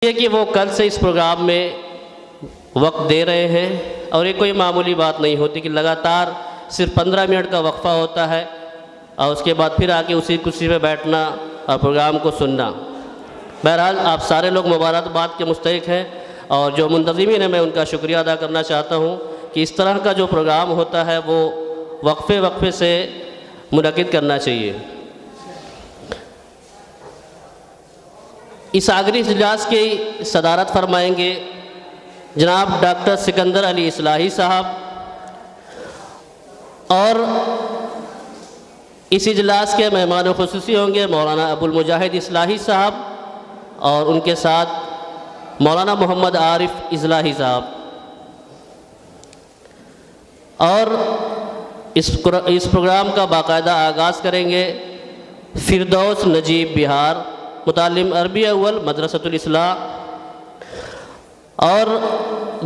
یہ کہ وہ کل سے اس پروگرام میں وقت دے رہے ہیں، اور یہ کوئی معمولی بات نہیں ہوتی کہ لگاتار صرف 15 منٹ کا وقفہ ہوتا ہے اور اس کے بعد پھر آ کے اسی کرسی پہ بیٹھنا اور پروگرام کو سننا۔ بہرحال آپ سارے لوگ مبارکباد کے مستحق ہیں، اور جو منتظمین ہیں میں ان کا شکریہ ادا کرنا چاہتا ہوں کہ اس طرح کا جو پروگرام ہوتا ہے وہ وقفے سے منعقد کرنا چاہیے۔ اس آخری اجلاس کی صدارت فرمائیں گے جناب ڈاکٹر سکندر علی اصلاحی صاحب، اور اس اجلاس کے مہمان خصوصی ہوں گے مولانا ابو المجاہد اصلاحی صاحب، اور ان کے ساتھ مولانا محمد عارف اصلاحی صاحب، اور اس پروگرام کا باقاعدہ آغاز کریں گے فردوس نجیب بہار، متعلم عربی اول مدرسۃ الاصلاح۔ اور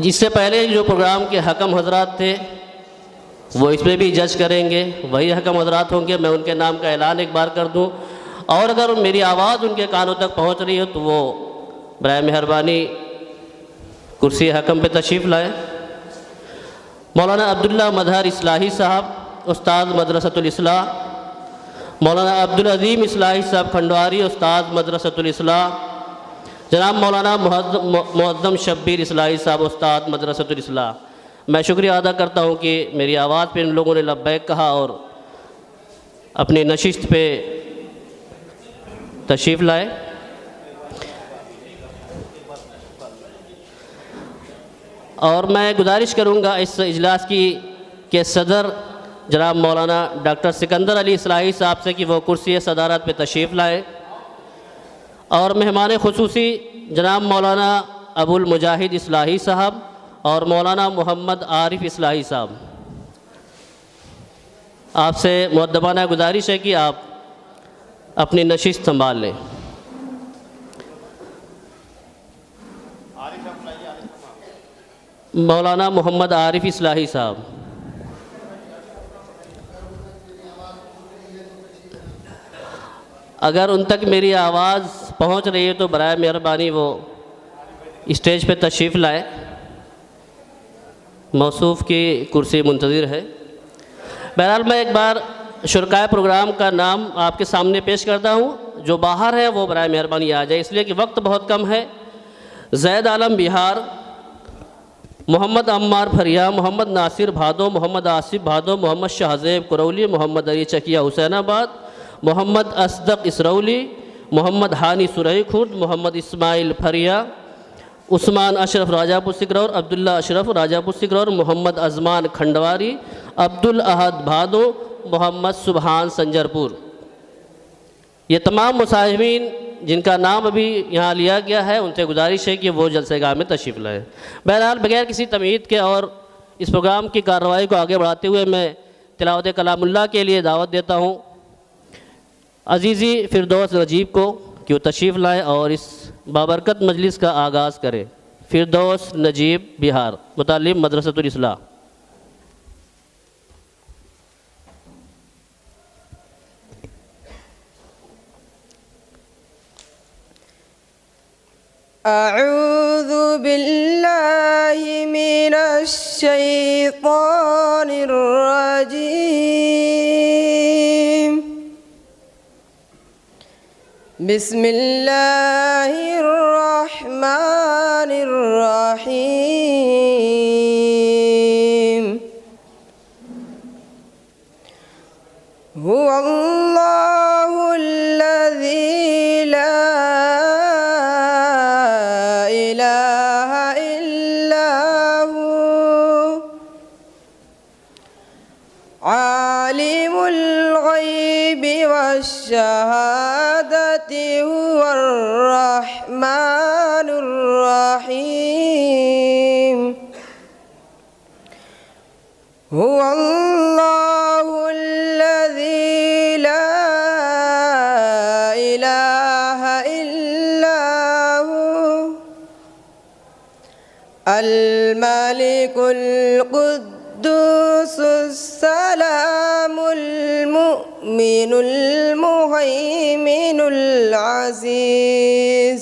جس سے پہلے جو پروگرام کے حکم حضرات تھے وہ اس میں بھی جج کریں گے، وہی حکم حضرات ہوں گے۔ میں ان کے نام کا اعلان ایک بار کر دوں، اور اگر میری آواز ان کے کانوں تک پہنچ رہی ہو تو وہ برائے مہربانی کرسی حکم پہ تشریف لائیں۔ مولانا عبداللہ مظہر اصلاحی صاحب، استاد مدرسۃ الاصلاح۔ مولانا عبدالعظیم اصلاحی صاحب کھنڈواری، استاد مدرسۃ الاصلاح۔ جناب مولانا معظم شبیر اصلاحی صاحب، استاد مدرسۃ الاصلاح۔ میں شکریہ ادا کرتا ہوں کہ میری آواز پہ ان لوگوں نے لبیک کہا اور اپنی نشست پہ تشریف لائے۔ اور میں گزارش کروں گا اس اجلاس کے صدر جناب مولانا ڈاکٹر سکندر علی اصلاحی صاحب سے کہ وہ کرسی صدارت پہ تشریف لائے، اور مہمان خصوصی جناب مولانا ابو المجاہد اصلاحی صاحب اور مولانا محمد عارف اصلاحی صاحب۔ آپ سے مؤدبانہ گزارش ہے کہ آپ اپنی نشست سنبھال لیں۔ مولانا محمد عارف اصلاحی صاحب۔ اگر ان تک میری آواز پہنچ رہی ہے تو برائے مہربانی وہ اسٹیج پہ تشریف لائے، موصوف کی کرسی منتظر ہے۔ بہرحال میں ایک بار شرکائے پروگرام کا نام آپ کے سامنے پیش کرتا ہوں، جو باہر ہے وہ برائے مہربانی آ جائے اس لیے کہ وقت بہت کم ہے۔ زید عالم بہار، محمد عمار بھریا، محمد ناصر بھادو، محمد آصف بھادو، محمد شہزیب کرولی، محمد علی چکیا حسین آباد، محمد اصدق اسرولی، محمد ہانی سرئی خورد، محمد اسماعیل پھریا، عثمان اشرف راجہ پور سکرور، عبداللہ اشرف راجہ پور سکرور، محمد ازمان کھنڈواری، عبدالاحد بھادو، محمد سبحان سنجرپور۔ یہ تمام مصاحبین جن کا نام ابھی یہاں لیا گیا ہے ان سے گزارش ہے کہ وہ جلسہ گاہ میں تشریف لائیں۔ بہرحال بغیر کسی تمہید کے اور اس پروگرام کی کارروائی کو آگے بڑھاتے ہوئے میں تلاوت کلام اللہ کے لیے دعوت دیتا ہوں عزیزی فردوس نجیب کو کہ وہ تشریف لائیں اور اس بابرکت مجلس کا آغاز کریں۔ فردوس نجیب بہار، متعلم مدرسۃ الاصلاح۔ اعوذ باللہ من الشیطان الرجیم، بسم اللہ الرحمن الرحیم۔ هو اللہ الذی لا الہ الا هو عالم الغیب والشہادۃ هو الرحمن الرحیم۔ هو اللہ الذی لا الہ الا هو الملك القدوس السلام المؤمن المهيمن العزيز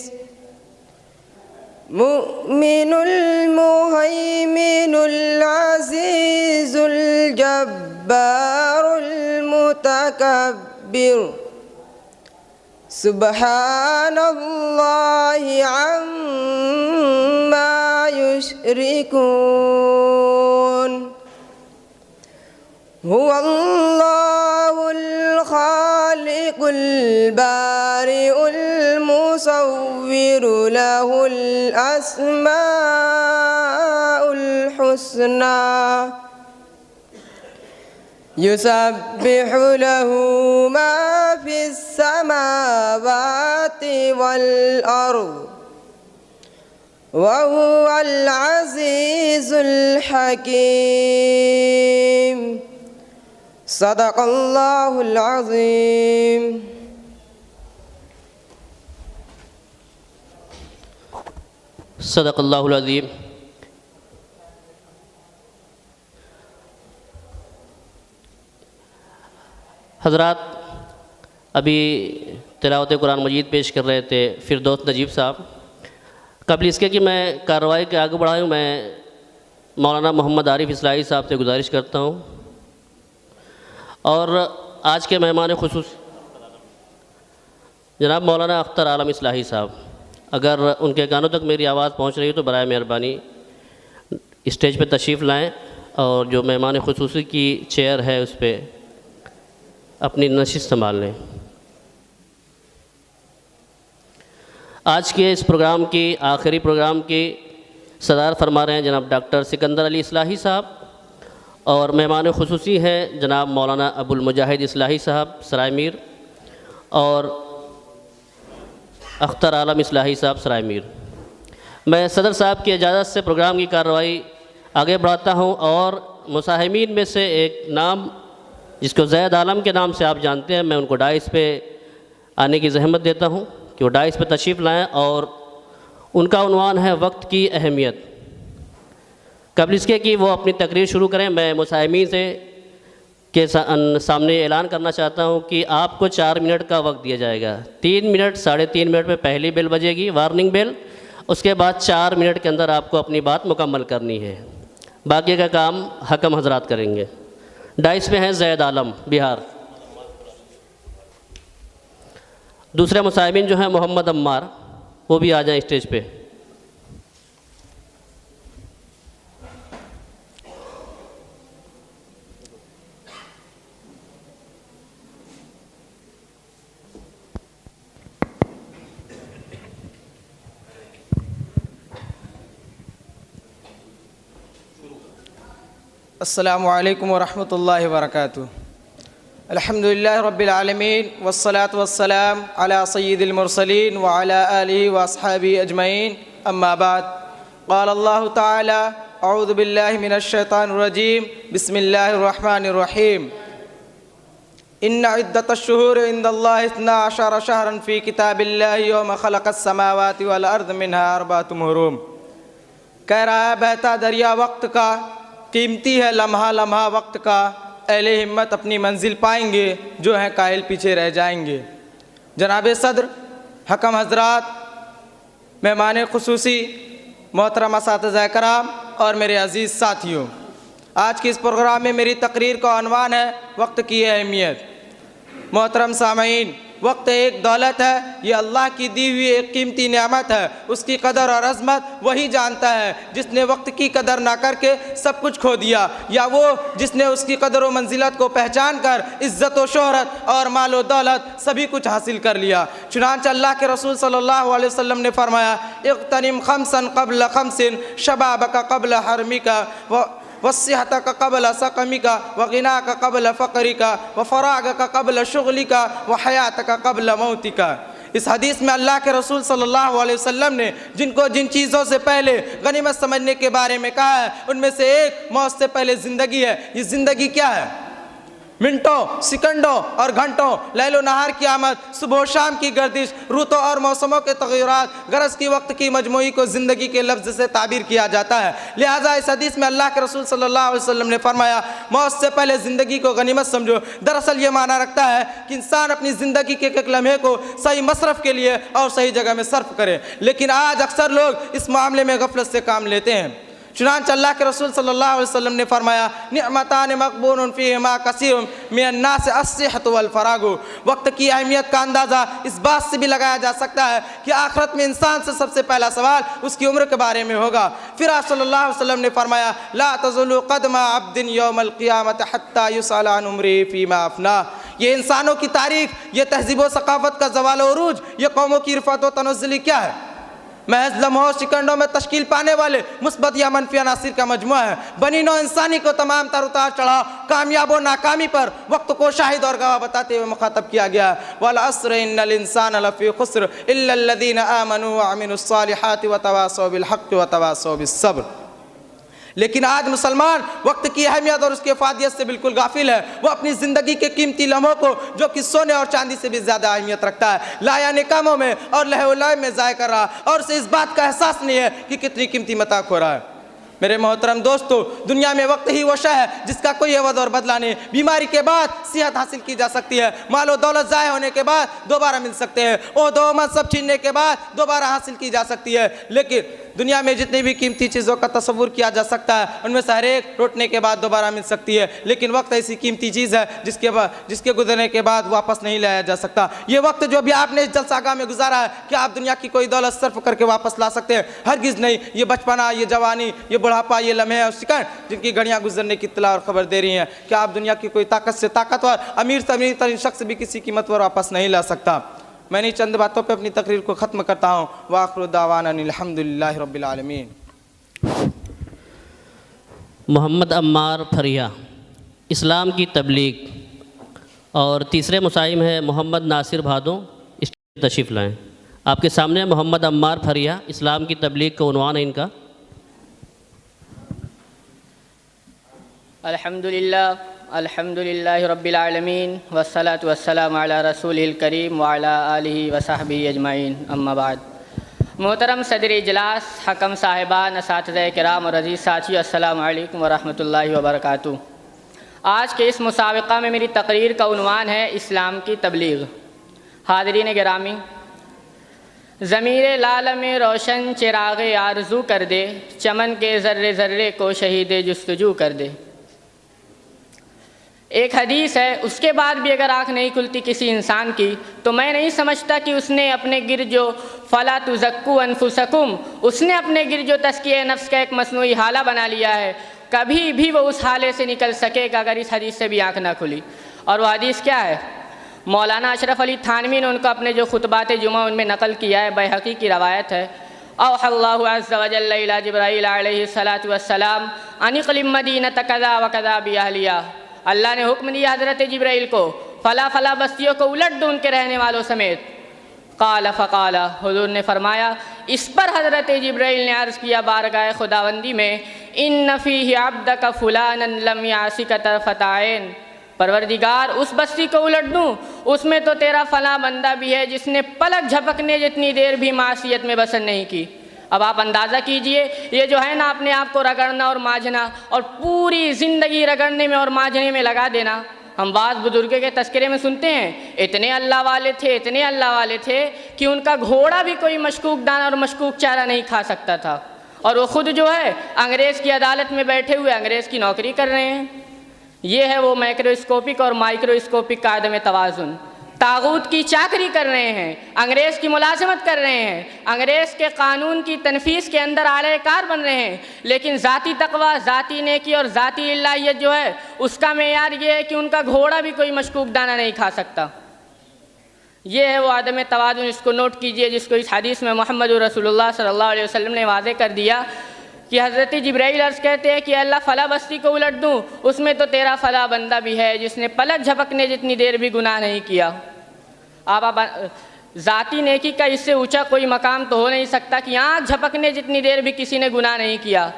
المؤمن المهيمن العزيز الجبار المتكبر سبحان الله عما يشركون هو الله الخالق البارئ المصور له الأسماء الحسنى يسبح له ما في السماوات والأرض وهو العزيز الحكيم صدق الله العظيم. صدق اللہ العظیم. حضرات، ابھی تلاوت قرآن مجید پیش کر رہے تھے فردوس نجیب صاحب. قبل اس کے کہ میں کارروائی کے آگے بڑھاؤں، میں مولانا محمد عارف اصلاحی صاحب سے گزارش کرتا ہوں اور آج کے مہمان خصوصی جناب مولانا اختر عالم اصلاحی صاحب، اگر ان کے کانوں تک میری آواز پہنچ رہی ہو تو برائے مہربانی اسٹیج پہ تشریف لائیں اور جو مہمان خصوصی کی چیئر ہے اس پہ اپنی نشست سنبھال لیں. آج کے اس پروگرام کی آخری پروگرام کی صدارت فرما رہے ہیں جناب ڈاکٹر سکندر علی اصلاحی صاحب، اور مہمان خصوصی ہیں جناب مولانا ابو المجاہد اصلاحی صاحب سرائے میر اور اختر عالم اصلاحی صاحب سرائے میر. میں صدر صاحب کی اجازت سے پروگرام کی کارروائی آگے بڑھاتا ہوں اور مساہمین میں سے ایک نام جس کو زید عالم کے نام سے آپ جانتے ہیں، میں ان کو ڈائس پہ آنے کی زحمت دیتا ہوں کہ وہ ڈائس پہ تشریف لائیں، اور ان کا عنوان ہے وقت کی اہمیت. قبل اس کے کہ وہ اپنی تقریر شروع کریں، میں مساہمین سے کے سامنے اعلان کرنا چاہتا ہوں کہ آپ کو 4 منٹ کا وقت دیا جائے گا. 3 منٹ 3.5 منٹ میں پہلی بیل بجے گی، وارننگ بیل. اس کے بعد 4 منٹ کے اندر آپ کو اپنی بات مکمل کرنی ہے، باقی کا کام حکم حضرات کریں گے. ڈائس پہ ہیں زید عالم بہار. دوسرے مساہمین جو ہیں محمد عمار، وہ بھی آ جائیں اسٹیج پہ. السلام علیکم ورحمۃ اللہ وبرکاتہ. الحمدللہ رب العالمین والصلاة والسلام علی سید المرسلین وعلی آلہ واصحابہ اجمعین، اما بعد. قال اللہ تعالی اعوذ باللہ من الشیطان الرجیم بسم اللہ الرحمن الرحیم. ان عدۃ الشہور عند اللہ 12 شہرا فی کتاب اللہ یوم خلق السماوات والارض منها 4 حرم. کہہ رہا ہے بہتا دریا وقت کا، قیمتی ہے لمحہ لمحہ وقت کا، اہل ہمت اپنی منزل پائیں گے، جو ہیں قائل پیچھے رہ جائیں گے. جناب صدر، حکم حضرات، مہمان خصوصی، محترم اساتذہ کرام اور میرے عزیز ساتھیوں، آج کی اس پروگرام میں میری تقریر کا عنوان ہے وقت کی اہمیت. محترم سامعین، وقت ایک دولت ہے، یہ اللہ کی دی ہوئی ایک قیمتی نعمت ہے. اس کی قدر اور عظمت وہی جانتا ہے جس نے وقت کی قدر نہ کر کے سب کچھ کھو دیا، یا وہ جس نے اس کی قدر و منزلت کو پہچان کر عزت و شہرت اور مال و دولت سبھی کچھ حاصل کر لیا. چنانچہ اللہ کے رسول صلی اللہ علیہ وسلم نے فرمایا اغتنم خمسا قبل خمس شبابک قبل حرمک وصحتك قبل سقمك وغناك قبل فقرك وفراغك قبل شغلك وحياتك قبل موتك. اس حدیث میں اللہ کے رسول صلی اللہ علیہ وسلم نے جن چیزوں سے پہلے غنیمت سمجھنے کے بارے میں کہا ہے، ان میں سے ایک موت سے پہلے زندگی ہے. یہ زندگی کیا ہے؟ منٹوں، سیکنڈوں اور گھنٹوں، لیل و نہار کی آمد، صبح و شام کی گردش، رتوں اور موسموں کے تغیرات، غرض کی وقت کی مجموعی کو زندگی کے لفظ سے تعبیر کیا جاتا ہے۔ لہٰذا اس حدیث میں اللہ کے رسول صلی اللہ علیہ وسلم نے فرمایا موت سے پہلے زندگی کو غنیمت سمجھو، دراصل یہ معنی رکھتا ہے کہ انسان اپنی زندگی کے ایک لمحے کو صحیح مصرف کے لیے اور صحیح جگہ میں صرف کرے، لیکن آج اکثر لوگ اس معاملے میں غفلت سے کام لیتے ہیں۔ چنانچہ اللہ کے رسول صلی اللہ علیہ وسلم نے فرمایا نعمتان مغبون فیہما کثیر من الناس الصحۃ والفراغ۔ وقت کی اہمیت کا اندازہ اس بات سے بھی لگایا جا سکتا ہے کہ آخرت میں انسان سے سب سے پہلا سوال اس کی عمر کے بارے میں ہوگا۔ پھر آپ صلی اللہ علیہ وسلم نے فرمایا لا تزول قدم عبد یوم القیامۃ حتی یسأل عن عمرہ فیما افناہ۔ یہ انسانوں کی تاریخ، یہ تہذیب و ثقافت کا زوال و عروج، یہ قوموں کی رفعت و تنزلی کیا ہے؟ محض لمحوں سیکنڈوں میں تشکیل پانے والے مثبت یا منفی عناصر کا مجموعہ ہے۔ بنی نوع انسانی کو تمام تر اتار چڑھاؤ، کامیاب و ناکامی پر وقت کو شاہد اور گواہ بتاتے ہوئے مخاطب کیا گیا ہے۔ وَالْعَصْرِ إِنَّ الْإِنسَانَ لَفِي خُسْرٍ إِلَّا الَّذِينَ آمَنُوا وَعَمِلُوا الصَّالِحَاتِ وَتَوَاصَوْا بِالْحَقِّ وَتَوَاصَوْا بِالصَّبْرِ۔ لیکن آج مسلمان وقت کی اہمیت اور اس کی افادیت سے بالکل غافل ہے۔ وہ اپنی زندگی کے قیمتی لمحوں کو جو کہ سونے اور چاندی سے بھی زیادہ اہمیت رکھتا ہے لا یعنی کاموں میں اور لہو و لعب میں ضائع کر رہا، اور اسے اس بات کا احساس نہیں ہے کہ کتنی قیمتی متاع کھو رہا ہے۔ میرے محترم دوستو، دنیا میں وقت ہی وہ شے ہے جس کا کوئی عوض اور بدلہ نہیں۔ بیماری کے بعد صحت حاصل کی جا سکتی ہے، مال و دولت ضائع ہونے کے بعد دوبارہ مل سکتے ہیں، عہدہ و منصب چھیننے کے بعد دوبارہ حاصل کی جا سکتی ہے، لیکن دنیا میں جتنی بھی قیمتی چیزوں کا تصور کیا جا سکتا ہے ان میں سے ہر ایک ٹوٹنے کے بعد دوبارہ مل سکتی ہے، لیکن وقت ایسی قیمتی چیز ہے جس کے گزرنے کے بعد واپس نہیں لایا جا سکتا۔ یہ وقت جو بھی آپ نے اس جلسہ گاہ میں گزارا ہے کیا آپ دنیا کی کوئی دولت صرف کر کے واپس لا سکتے ہیں؟ ہرگز نہیں۔ یہ بچپنا، یہ جوانی، یہ بڑھاپا، یہ لمحے اور سیکنڈ جن کی گھڑیاں گزرنے کی اطلاع اور خبر دے رہی ہیں، کیا آپ دنیا کی کوئی طاقت سے طاقتور، امیر سے امیر ترین شخص بھی کسی قیمت پر واپس نہیں لا سکتا۔ میں نے چند باتوں پہ اپنی تقریر کو ختم کرتا ہوں۔ وآخر دعوانا الحمدللہ رب العالمین۔ محمد عمار پھریا، اسلام کی تبلیغ، اور تیسرے مسائم ہیں محمد ناصر بھادوں، اس کی تشریف لائیں۔ آپ کے سامنے محمد عمار پھریا، اسلام کی تبلیغ کا عنوان ہے ان کا۔ الحمدللہ رب العالمین والصلاة والسلام علی رسول الکریم وعلی آلہ وصحبہ اجمعین، اما بعد۔ محترم صدر اجلاس، حکم صاحبان، اساتذہ کرام اور عزیز ساتھیو، السلام علیکم ورحمۃ اللہ وبرکاتہ۔ آج کے اس مسابقہ میں میری تقریر کا عنوان ہے اسلام کی تبلیغ۔ حاضرین گرامی، ضمیر لال میں روشن چراغ آرزو کر دے، چمن کے ذرے ذرے کو شہید جستجو کر دے۔ ایک حدیث ہے، اس کے بعد بھی اگر آنکھ نہیں کھلتی کسی انسان کی تو میں نہیں سمجھتا کہ اس نے اپنے گرد جو فلا تزکوا انفسکم، اس نے اپنے گرد جو تزکیہ نفس کا ایک مصنوعی حالہ بنا لیا ہے، کبھی بھی وہ اس حالے سے نکل سکے گا اگر اس حدیث سے بھی آنکھ نہ کھلی۔ اور وہ حدیث کیا ہے؟ مولانا اشرف علی تھانوی نے ان کو اپنے جو خطبات جمعہ ان میں نقل کیا ہے، بیہقی کی روایت ہے۔ اوحى اللہ عز وجل الى جبرائیل علیہ الصلاۃ والسلام ان اقلم مدینۃ کذا وکذا باہلیہا۔ اللہ نے حکم دیا حضرت جبرائیل کو فلا فلا بستیوں کو الٹ دو ان کے رہنے والوں سمیت۔ قال فقال، حضور نے فرمایا، اس پر حضرت جبرائیل نے عرض کیا بارگاہ خداوندی میں، ان فیہ عبدک فلانا لم یعصک طرفۃ عین، پروردگار اس بستی کو الٹ دوں، اس میں تو تیرا فلاں بندہ بھی ہے جس نے پلک جھپکنے جتنی دیر بھی معصیت میں بسر نہیں کی۔ اب آپ اندازہ کیجئے، یہ جو ہے نا اپنے آپ کو رگڑنا اور ماجنا، اور پوری زندگی رگڑنے میں اور ماجنے میں لگا دینا۔ ہم بعض بزرگوں کے تذکرے میں سنتے ہیں اتنے اللہ والے تھے، اتنے اللہ والے تھے کہ ان کا گھوڑا بھی کوئی مشکوک دانہ اور مشکوک چارہ نہیں کھا سکتا تھا، اور وہ خود جو ہے انگریز کی عدالت میں بیٹھے ہوئے انگریز کی نوکری کر رہے ہیں۔ یہ ہے وہ مائکروسکوپک اور مائکروسکوپک کا عدم توازن۔ طاغوت کی چاکری کر رہے ہیں، انگریز کی ملازمت کر رہے ہیں، انگریز کے قانون کی تنفیذ کے اندر اعلی کار بن رہے ہیں، لیکن ذاتی تقوی، ذاتی نیکی اور ذاتی الہیت جو ہے اس کا معیار یہ ہے کہ ان کا گھوڑا بھی کوئی مشکوک دانہ نہیں کھا سکتا۔ یہ ہے وہ عدم توازن، اس کو نوٹ کیجئے، جس کو اس حدیث میں محمد رسول اللہ صلی اللہ علیہ وسلم نے واضح کر دیا کہ حضرت جبرائیل عرض کہتے ہیں کہ اللہ فلاں بستی کو الٹ دوں، اس میں تو تیرا فلاں بندہ بھی ہے جس نے پلک جھپکنے جتنی دیر بھی گناہ نہیں کیا۔ آپ ذاتی نیکی کا اس سے اونچا کوئی مقام تو ہو نہیں سکتا کہ آنکھ جھپکنے جتنی دیر بھی کسی نے گناہ نہیں کیا،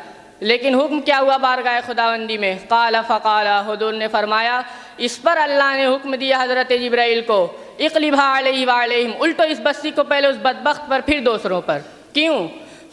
لیکن حکم کیا ہوا بارگاہ خداوندی میں؟ قال فقال، حضور نے فرمایا اس پر اللہ نے حکم دیا حضرت جبرائیل کو، اقلبھا علیہ وعلیہم، الٹو اس بستی کو پہلے اس بدبخت پر پھر دوسروں پر۔ کیوں؟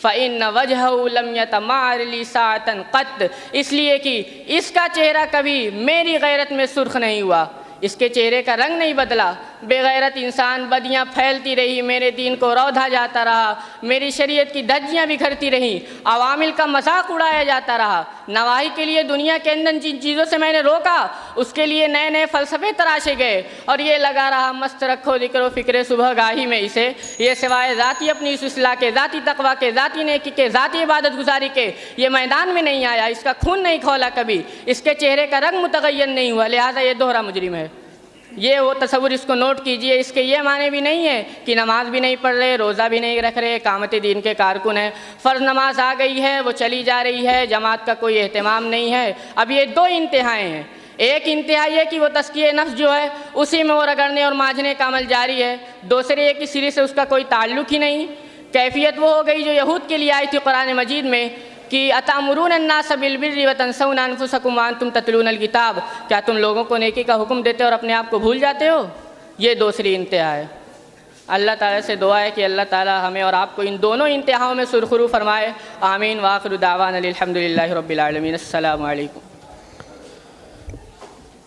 فَإِنَّ وَجْهَهُ لَمْ يَتَمَعَّرْ لِي سَاعَةً قَطْ، اس لیے کہ اس کا چہرہ کبھی میری غیرت میں سرخ نہیں ہوا، اس کے چہرے کا رنگ نہیں بدلا۔ بے غیرت انسان بدیاں پھیلتی رہی، میرے دین کو رودھا جاتا رہا، میری شریعت کی دھجیاں بکھرتی رہیں، عوامل کا مذاق اڑایا جاتا رہا۔ نواحی کے لیے دنیا کے اندر جن چیزوں سے میں نے روکا اس کے لیے نئے نئے فلسفے تراشے گئے، اور یہ لگا رہا مست رکھو ذکر و فکر صبح گاہی میں اسے، یہ سوائے ذاتی اپنی اس اصلاح کے، ذاتی تقویٰ کے، ذاتی نیکی کے، ذاتی عبادت گزاری کے یہ میدان میں نہیں آیا، اس کا خون نہیں کھولا کبھی، اس کے چہرے کا رنگ متغیر نہیں ہوا، لہٰذا یہ دوہرا مجرم ہے۔ یہ وہ تصور اس کو نوٹ کیجئے، اس کے یہ معنی بھی نہیں ہے کہ نماز بھی نہیں پڑھ رہے، روزہ بھی نہیں رکھ رہے، اقامت دین کے کارکن ہیں، فرض نماز آ گئی ہے وہ چلی جا رہی ہے، جماعت کا کوئی اہتمام نہیں ہے۔ اب یہ دو انتہائیں ہیں، ایک انتہا یہ کہ وہ تزکیہ نفس جو ہے اسی میں وہ رگڑنے اور مانجھنے کا عمل جاری ہے، دوسرے یہ کہ سری سے اس کا کوئی تعلق ہی نہیں۔ کیفیت وہ ہو گئی جو یہود کے لیے آئی تھی قرآن مجید میں کہ اتامرون الناس بالبر وتنسون انفسکم وانتم تتلون الکتاب، کیا تم لوگوں کو نیکی کا حکم دیتے اور اپنے آپ کو بھول جاتے ہو؟ یہ دوسری انتہا ہے۔ اللہ تعالیٰ سے دعا ہے کہ اللہ تعالیٰ ہمیں اور آپ کو ان دونوں انتہاؤں میں سرخرو فرمائے، آمین۔ وآخر دعوانا الحمدللہ رب العالمین۔ السلام علیکم۔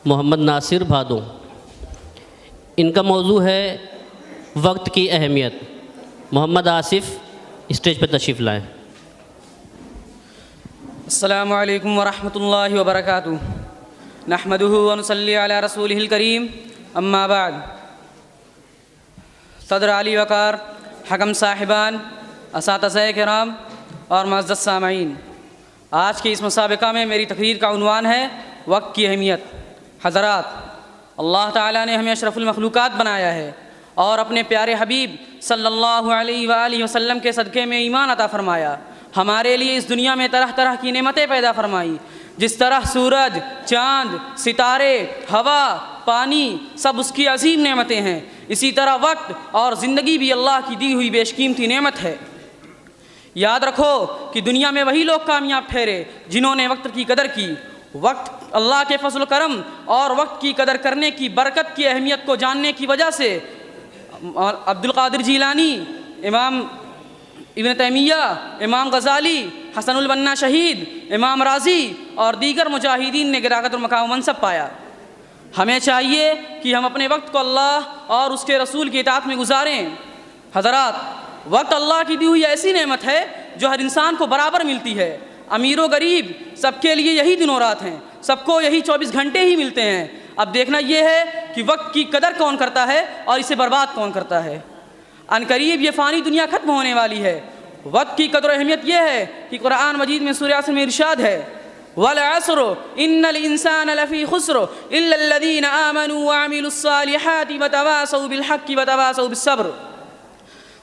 محمد ناصر بھادو، ان کا موضوع ہے وقت کی اہمیت۔ محمد آصف اسٹیج پہ تشریف لائیں۔ السلام علیکم ورحمۃ اللہ وبرکاتہ، نحمدہ ونصلی علی رسولہ الکریم، اما بعد۔ صدر علی وقار، حکم صاحبان، اساتذہ کرام اور معزز سامعین، آج کے اس مسابقہ میں میری تقریر کا عنوان ہے وقت کی اہمیت۔ حضرات، اللہ تعالیٰ نے ہمیں اشرف المخلوقات بنایا ہے اور اپنے پیارے حبیب صلی اللہ علیہ وآلہ وسلم کے صدقے میں ایمان عطا فرمایا، ہمارے لیے اس دنیا میں طرح طرح کی نعمتیں پیدا فرمائی، جس طرح سورج، چاند، ستارے، ہوا، پانی سب اس کی عظیم نعمتیں ہیں، اسی طرح وقت اور زندگی بھی اللہ کی دی ہوئی بیش قیمتی نعمت ہے۔ یاد رکھو کہ دنیا میں وہی لوگ کامیاب ٹھہرے جنہوں نے وقت کی قدر کی۔ وقت اللہ کے فضل و کرم اور وقت کی قدر کرنے کی برکت کی اہمیت کو جاننے کی وجہ سے عبد القادر جیلانی، امام ابن تیمیہ، امام غزالی، حسن البنا شہید، امام رازی اور دیگر مجاہدین نے گراغت اور مقام و منصب پایا۔ ہمیں چاہیے کہ ہم اپنے وقت کو اللہ اور اس کے رسول کی اطاعت میں گزاریں۔ حضرات، وقت اللہ کی دی ہوئی ایسی نعمت ہے جو ہر انسان کو برابر ملتی ہے، امیر و غریب سب کے لیے یہی دن و رات ہیں، سب کو یہی 24 گھنٹے ہی ملتے ہیں۔ اب دیکھنا یہ ہے کہ وقت کی قدر کون کرتا ہے اور اسے برباد کون کرتا ہے۔ ان قریب یہ فانی دنیا ختم ہونے والی ہے۔ وقت کی قدر و اہمیت یہ ہے کہ قرآن مجید میں سورہ عصر میں ارشاد ہے وَالْعَصْرِ إِنَّ الْإِنسَانَ لَفِي خُسْرٍ إِلَّا الَّذِينَ آمَنُوا وَعَمِلُوا الصَّالِحَاتِ وَتَوَاصَوْا بِالْحَقِّ وَتَوَاصَوْا بِالصَّبْرِ۔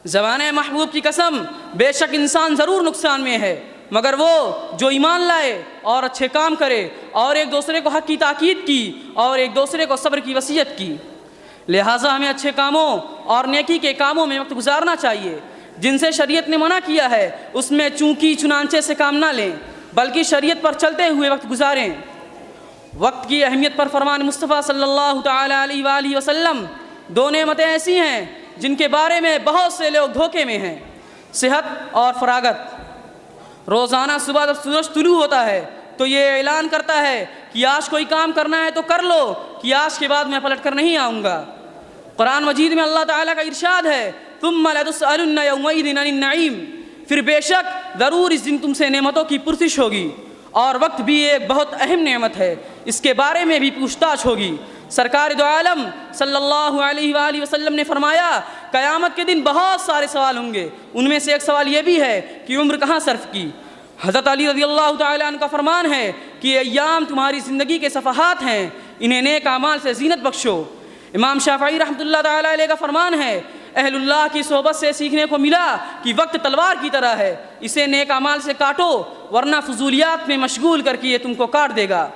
زمانۂ محبوب کی قسم، بے شک انسان ضرور نقصان میں ہے مگر وہ جو ایمان لائے اور اچھے کام کرے اور ایک دوسرے کو حق کی تاکید کی اور ایک دوسرے کو صبر کی وصیت کی۔ لہٰذا ہمیں اچھے کاموں اور نیکی کے کاموں میں وقت گزارنا چاہیے۔ جن سے شریعت نے منع کیا ہے اس میں چونکی چنانچے سے کام نہ لیں بلکہ شریعت پر چلتے ہوئے وقت گزاریں۔ وقت کی اہمیت پر فرمان مصطفیٰ صلی اللہ تعالیٰ علیہ وآلہ وسلم، دو نعمتیں ایسی ہیں جن کے بارے میں بہت سے لوگ دھوکے میں ہیں، صحت اور فراغت۔ روزانہ صبح جب سورج طلوع ہوتا ہے تو یہ اعلان کرتا ہے کہ آج کوئی کام کرنا ہے تو کر لو، کہ آج کے بعد میں پلٹ کر نہیں آؤں گا۔ قرآن مجید میں اللہ تعالیٰ کا ارشاد ہے ثم لتسألن یومئذ عن النعیم، پھر بے شک ضرور اس دن تم سے نعمتوں کی پرسش ہوگی، اور وقت بھی ایک بہت اہم نعمت ہے، اس کے بارے میں بھی پوچھ تاچھ ہوگی۔ سرکار دو عالم صلی اللہ علیہ وآلہ وسلم نے فرمایا قیامت کے دن بہت سارے سوال ہوں گے، ان میں سے ایک سوال یہ بھی ہے کہ عمر کہاں صرف کی۔ حضرت علی رضی اللہ تعالیٰ عنہ کا فرمان ہے کہ ایام تمہاری زندگی کے صفحات ہیں، انہیں نیک اعمال سے زینت بخشو۔ امام شافعی رحمۃ اللہ تعالیٰ علیہ کا فرمان ہے اہل اللہ کی صحبت سے سیکھنے کو ملا کہ وقت تلوار کی طرح ہے، اسے نیک اعمال سے کاٹو ورنہ فضولیات میں مشغول کر کے یہ تم کو کاٹ دے گا۔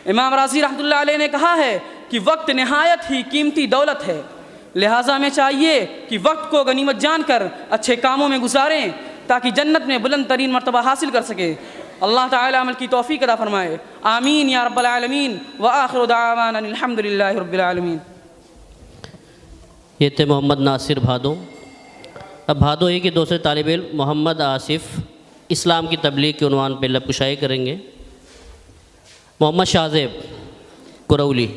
امام رازی رحمۃ اللہ علیہ نے کہا ہے کہ وقت نہایت ہی قیمتی دولت ہے، لہٰذا ہمیں چاہیے کہ وقت کو غنیمت جان کر اچھے کاموں میں گزاریں تاکہ جنت میں بلند ترین مرتبہ حاصل کر سکے۔ اللہ تعالی عمل کی توفیق عطا فرمائے، آمین یا رب العالمین، وآخر دعوانا الحمدللہ رب العالمین۔ یہ تھے محمد ناصر بھادو۔ اب بھادو ہی کے دوسرے طالب علم محمد آصف اسلام کی تبلیغ کے عنوان پہ لب کشائی کریں گے۔ محمد شاہ کرولی۔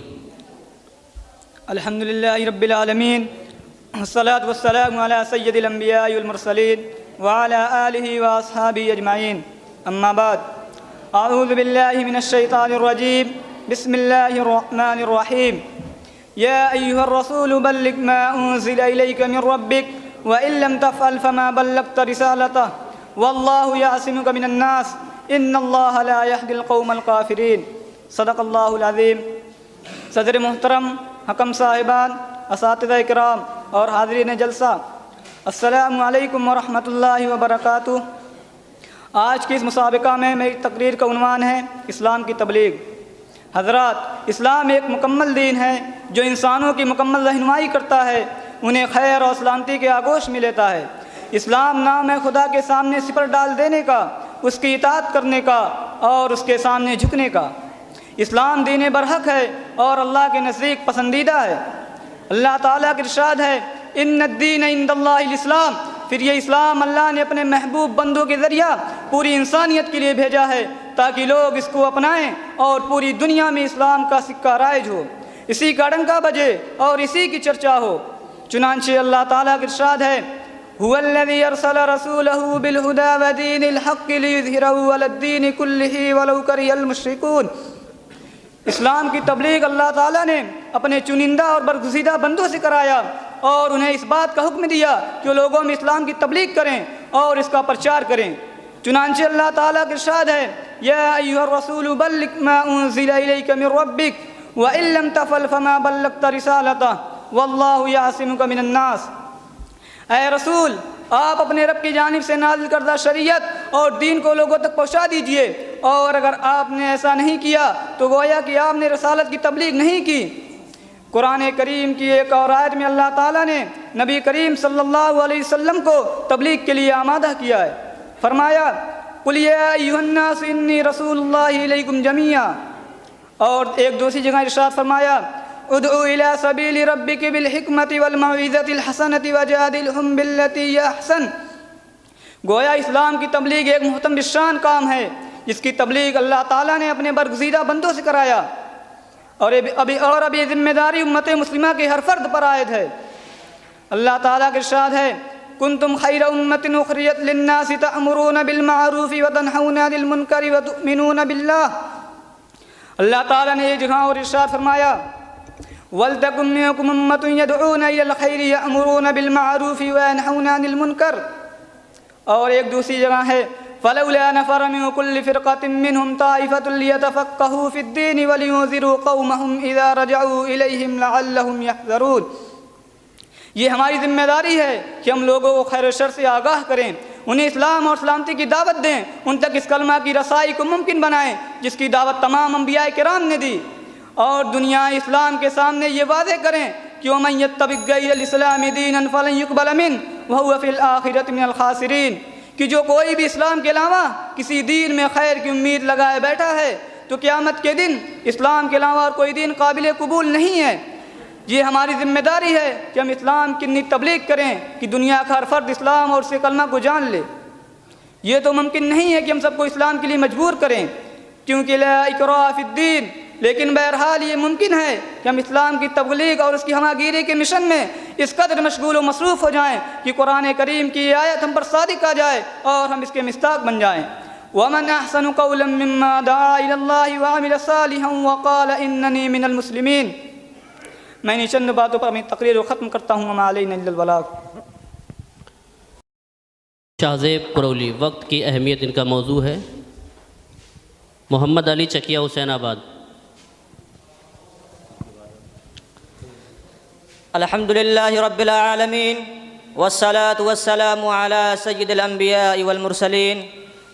الحمد للہ رب العالمین، والصلاة والسلام علی سید الانبیاء والمرسلین وعلی آلہ واصحابہ اجمعین، اما بعد، اعوذ باللہ من الشیطان الرجیم، بسم اللہ الرحمن الرحیم۔ یا ایہا الرسول بلغ ما انزل الیک من ربک وإن لم تفعل فما بلغت رسالته واللہ یعصمک من الناس ان اللہ لا یہدی القوم الکافرین۔ صدق اللہ العظیم۔ صدر محترم، حکم صاحبان، اساتذہ کرام اور حاضرین جلسہ، السلام علیکم ورحمۃ اللہ وبرکاتہ۔ آج کی اس مسابقہ میں میری تقریر کا عنوان ہے اسلام کی تبلیغ۔ حضرات، اسلام ایک مکمل دین ہے جو انسانوں کی مکمل رہنمائی کرتا ہے، انہیں خیر اور سلامتی کے آغوش میں لیتا ہے۔ اسلام نام ہے خدا کے سامنے سپر ڈال دینے کا، اس کی اطاعت کرنے کا اور اس کے سامنے جھکنے کا۔ اسلام دین برحق ہے اور اللہ کے نزدیک پسندیدہ ہے۔ اللہ تعالیٰ کا ارشاد ہے، ان الدین عند اللہ الاسلام۔ پھر یہ اسلام اللہ نے اپنے محبوب بندوں کے ذریعہ پوری انسانیت کے لیے بھیجا ہے تاکہ لوگ اس کو اپنائیں اور پوری دنیا میں اسلام کا سکہ رائج ہو، اسی کا ڈنکا بجے اور اسی کی چرچا ہو۔ چنانچہ اللہ تعالیٰ کا ارشاد ہے، هو الذي ارسل رسوله بالهدى ودين الحق ليظهره على الدين كله ولو كره المشركون۔ اسلام کی تبلیغ اللہ تعالیٰ نے اپنے چنندہ اور برگزیدہ بندوں سے کرایا اور انہیں اس بات کا حکم دیا کہ وہ لوگوں میں اسلام کی تبلیغ کریں اور اس کا پرچار کریں۔ چنانچہ اللہ تعالیٰ کا ارشاد ہے، یا ایھا الرسول بلغ ما انزل الیک من ربک وان لم تفعل فما بلغت رسالتہ واللہ یعصمک من الناس۔ اے رسول، آپ اپنے رب کی جانب سے نازل کردہ شریعت اور دین کو لوگوں تک پہنچا دیجئے، اور اگر آپ نے ایسا نہیں کیا تو گویا کہ آپ نے رسالت کی تبلیغ نہیں کی۔ قرآن کریم کی ایک اور آیت میں اللہ تعالیٰ نے نبی کریم صلی اللہ علیہ وسلم کو تبلیغ کے لیے آمادہ کیا ہے۔ فرمایا، قل یا ایھا الناس انی رسول اللہ الیکم جمیعا۔ اور ایک دوسری جگہ ارشاد فرمایا، ادعو الی سبیل ربک بالحکمت والموعظۃ الحسنۃ وجادلھم باللتی ہی احسن۔ گویا اسلام کی تبلیغ ایک محترم الشان کام ہے جس کی تبلیغ اللہ تعالیٰ نے اپنے برگزیدہ بندوں سے کرایا، اور اب یہ ذمہ داری امت مسلمہ کے ہر فرد پر عائد ہے۔ اللہ تعالیٰ کا ارشاد ہے، کنتم خیر امۃ اخرجت للناس تأمرون بالمعروف وتنہون عن المنکر وتؤمنون باللہ۔ اللہ تعالیٰ نے یہ جگہ اور ارشاد فرمایا، وَلْتَكُن مِّنكُمْ أُمَّةٌ يَدْعُونَ إِلَى الْخَيْرِ يَأْمُرُونَ بِالْمَعْرُوفِ وَيَنْهَوْنَ عَنِ الْمُنكَرِ۔ اور ایک دوسری جگہ ہے، فَلَوْلَا نَفَرَ مِن كُلِّ فِرْقَةٍ مِّنْهُمْ طَائِفَةٌ لِيَتَفَقَّهُوا فِي الدِّينِ وَلِيُنذِرُوا قَوْمَهُمْ إِذَا رَجَعُوا إِلَيْهِمْ لَعَلَّهُمْ يَحْذَرُونَ۔ یہ ہماری ذمہ داری ہے کہ ہم لوگوں کو خیر و شر سے آگاہ کریں، انہیں اسلام اور سلامتی کی دعوت دیں، ان تک اس کلمہ کی رسائی کو ممکن بنائیں جس کی دعوت تمام انبیاء کرام نے دی، اور دنیا اسلام کے سامنے یہ واضح کریں کہ وَمَن يَتَّبِعْ غَيْرَ الْإِسْلَامِ دِينًا فَلَن يُقْبَلَ مِنْهُ وَهُوَ فِي الْآخِرَةِ مِنَ الْخَاسِرِينَ۔ کہ جو کوئی بھی اسلام کے علاوہ کسی دین میں خیر کی امید لگائے بیٹھا ہے تو قیامت کے دن اسلام کے علاوہ اور کوئی دین قابل قبول نہیں ہے۔ یہ ہماری ذمہ داری ہے کہ ہم اسلام کی تبلیغ کریں کہ دنیا کا ہر فرد اسلام اور اس کے کلمہ کو جان لے۔ یہ تو ممکن نہیں ہے کہ ہم سب کو اسلام کے لیے مجبور کریں، کیونکہ لا اکراہ فی الدین، لیکن بہرحال یہ ممکن ہے کہ ہم اسلام کی تبلیغ اور اس کی ہمہ گیری کے مشن میں اس قدر مشغول و مصروف ہو جائیں کہ قرآن کریم کی یہ آیت ہم پر صادق آ جائے اور ہم اس کے مصداق بن جائیں۔ وَمَنْ أَحْسَنُ قَوْلًا مِّمَّا دَعَا إِلَى اللَّهِ وَعَمِلَ صَالِحًا وَقَالَ إِنَّنِي مِنَ الْمُسْلِمِينَ۔ میں ان چند باتوں پر اپنی تقریر کو ختم کرتا ہوں۔ وَمَا عَلَيْنَا إِلَّا الْبَلَاغُ۔ شاہ زیب کرولی، وقت کی اہمیت ان کا موضوع ہے۔ محمد علی چکیا، حسین آباد۔ الحمد للہ رب العالمین، والصلاة والسلام على سید الانبیاء والمرسلین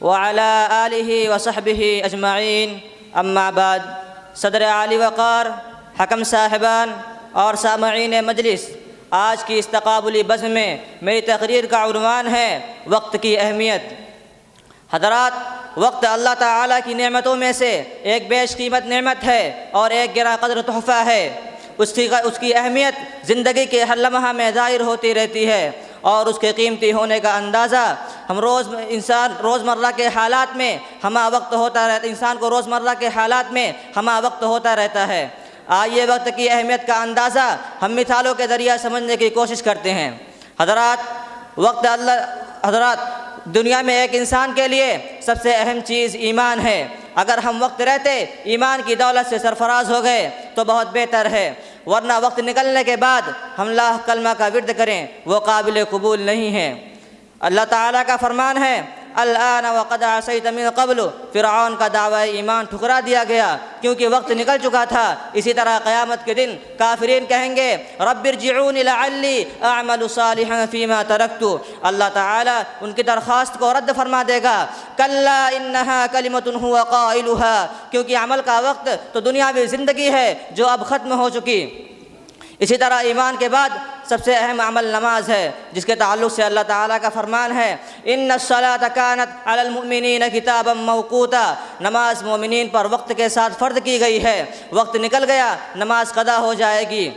وعلى آلہ وصحبہ اجمعین، اما بعد۔ صدر عالی وقار، حکم صاحبان اور سامعین مجلس، آج کی اس تقابلی بزم میں میری تقریر کا عنوان ہے وقت کی اہمیت۔ حضرات، وقت اللہ تعالیٰ کی نعمتوں میں سے ایک بیش قیمت نعمت ہے اور ایک گراں قدر تحفہ ہے۔ اس کی اہمیت زندگی کے ہر لمحہ میں ظاہر ہوتی رہتی ہے اور اس کے قیمتی ہونے کا اندازہ روزمرہ کے حالات میں ہمہ وقت ہوتا رہتا انسان کو روزمرہ کے حالات میں ہمہ وقت ہوتا رہتا ہے۔ آئیے وقت کی اہمیت کا اندازہ ہم مثالوں کے ذریعہ سمجھنے کی کوشش کرتے ہیں۔ حضرات دنیا میں ایک انسان کے لیے سب سے اہم چیز ایمان ہے۔ اگر ہم وقت رہتے ایمان کی دولت سے سرفراز ہو گئے تو بہت بہتر ہے، ورنہ وقت نکلنے کے بعد ہم لا کلمہ کا ورد کریں وہ قابل قبول نہیں ہے۔ اللہ تعالیٰ کا فرمان ہے الآن وقد عصیت من قبل، فرعون کا دعوی ایمان ٹھکرا دیا گیا کیونکہ وقت نکل چکا تھا۔ اسی طرح قیامت کے دن کافرین کہیں گے رب ارجعون لعلی اعمل صالحا فیما ترکت، اللہ تعالیٰ ان کی درخواست کو رد فرما دے گا کلا انہا کلمۃ هو قائلها، کیونکہ عمل کا وقت تو دنیاوی زندگی ہے جو اب ختم ہو چکی۔ اسی طرح ایمان کے بعد سب سے اہم عمل نماز ہے، جس کے تعلق سے اللہ تعالیٰ کا فرمان ہے ان الصلاۃ کانت علی المؤمنین کتابا موقوتا، نماز مومنین پر وقت کے ساتھ فرض کی گئی ہے۔ وقت نکل گیا نماز قضا ہو جائے گی،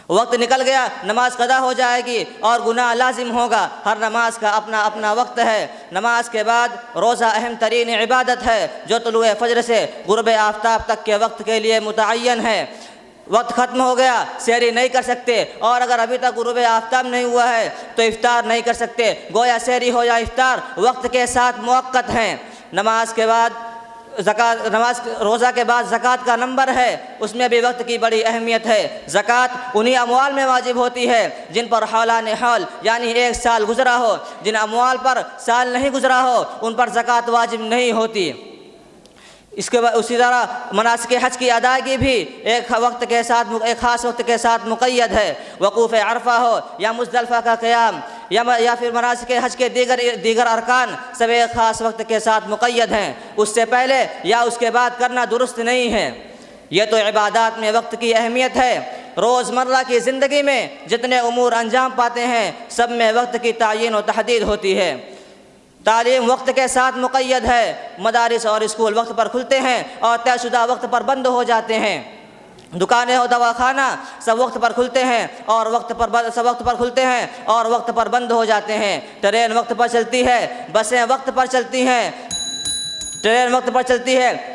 وقت نکل گیا نماز قضا ہو جائے گی اور گناہ لازم ہوگا۔ ہر نماز کا اپنا اپنا وقت ہے۔ نماز کے بعد روزہ اہم ترین عبادت ہے جو طلوع فجر سے غروب آفتاب تک کے وقت کے لیے متعین ہے۔ وقت ختم ہو گیا سحری نہیں کر سکتے، اور اگر ابھی تک غروب آفتاب نہیں ہوا ہے تو افطار نہیں کر سکتے، گویا سحری ہو یا افطار وقت کے ساتھ موقت ہیں۔ نماز کے بعد روزہ کے بعد زکوٰۃ کا نمبر ہے، اس میں بھی وقت کی بڑی اہمیت ہے۔ زکوٰۃ انہی اموال میں واجب ہوتی ہے جن پر حولان حول یعنی ایک سال گزرا ہو، جن اموال پر سال نہیں گزرا ہو ان پر زکوٰۃ واجب نہیں ہوتی۔ اس کے بعد اسی طرح مناسک حج کی ادائیگی بھی ایک خاص وقت کے ساتھ مقید ہے۔ وقوف عرفہ ہو یا مزدلفہ کا قیام یا پھر مناسک حج کے دیگر ارکان سب ایک خاص وقت کے ساتھ مقید ہیں، اس سے پہلے یا اس کے بعد کرنا درست نہیں ہے۔ یہ تو عبادات میں وقت کی اہمیت ہے۔ روزمرہ کی زندگی میں جتنے امور انجام پاتے ہیں سب میں وقت کی تعیین و تحدید ہوتی ہے۔ تعلیم وقت کے ساتھ مقید ہے، مدارس اور اسکول وقت پر کھلتے ہیں اور طے شدہ وقت پر بند ہو جاتے ہیں۔ دکانیں اور دواخانہ سب وقت پر کھلتے ہیں اور وقت پر بند ہو جاتے ہیں۔ ٹرین وقت پر چلتی ہے، بسیں وقت پر چلتی ہیں،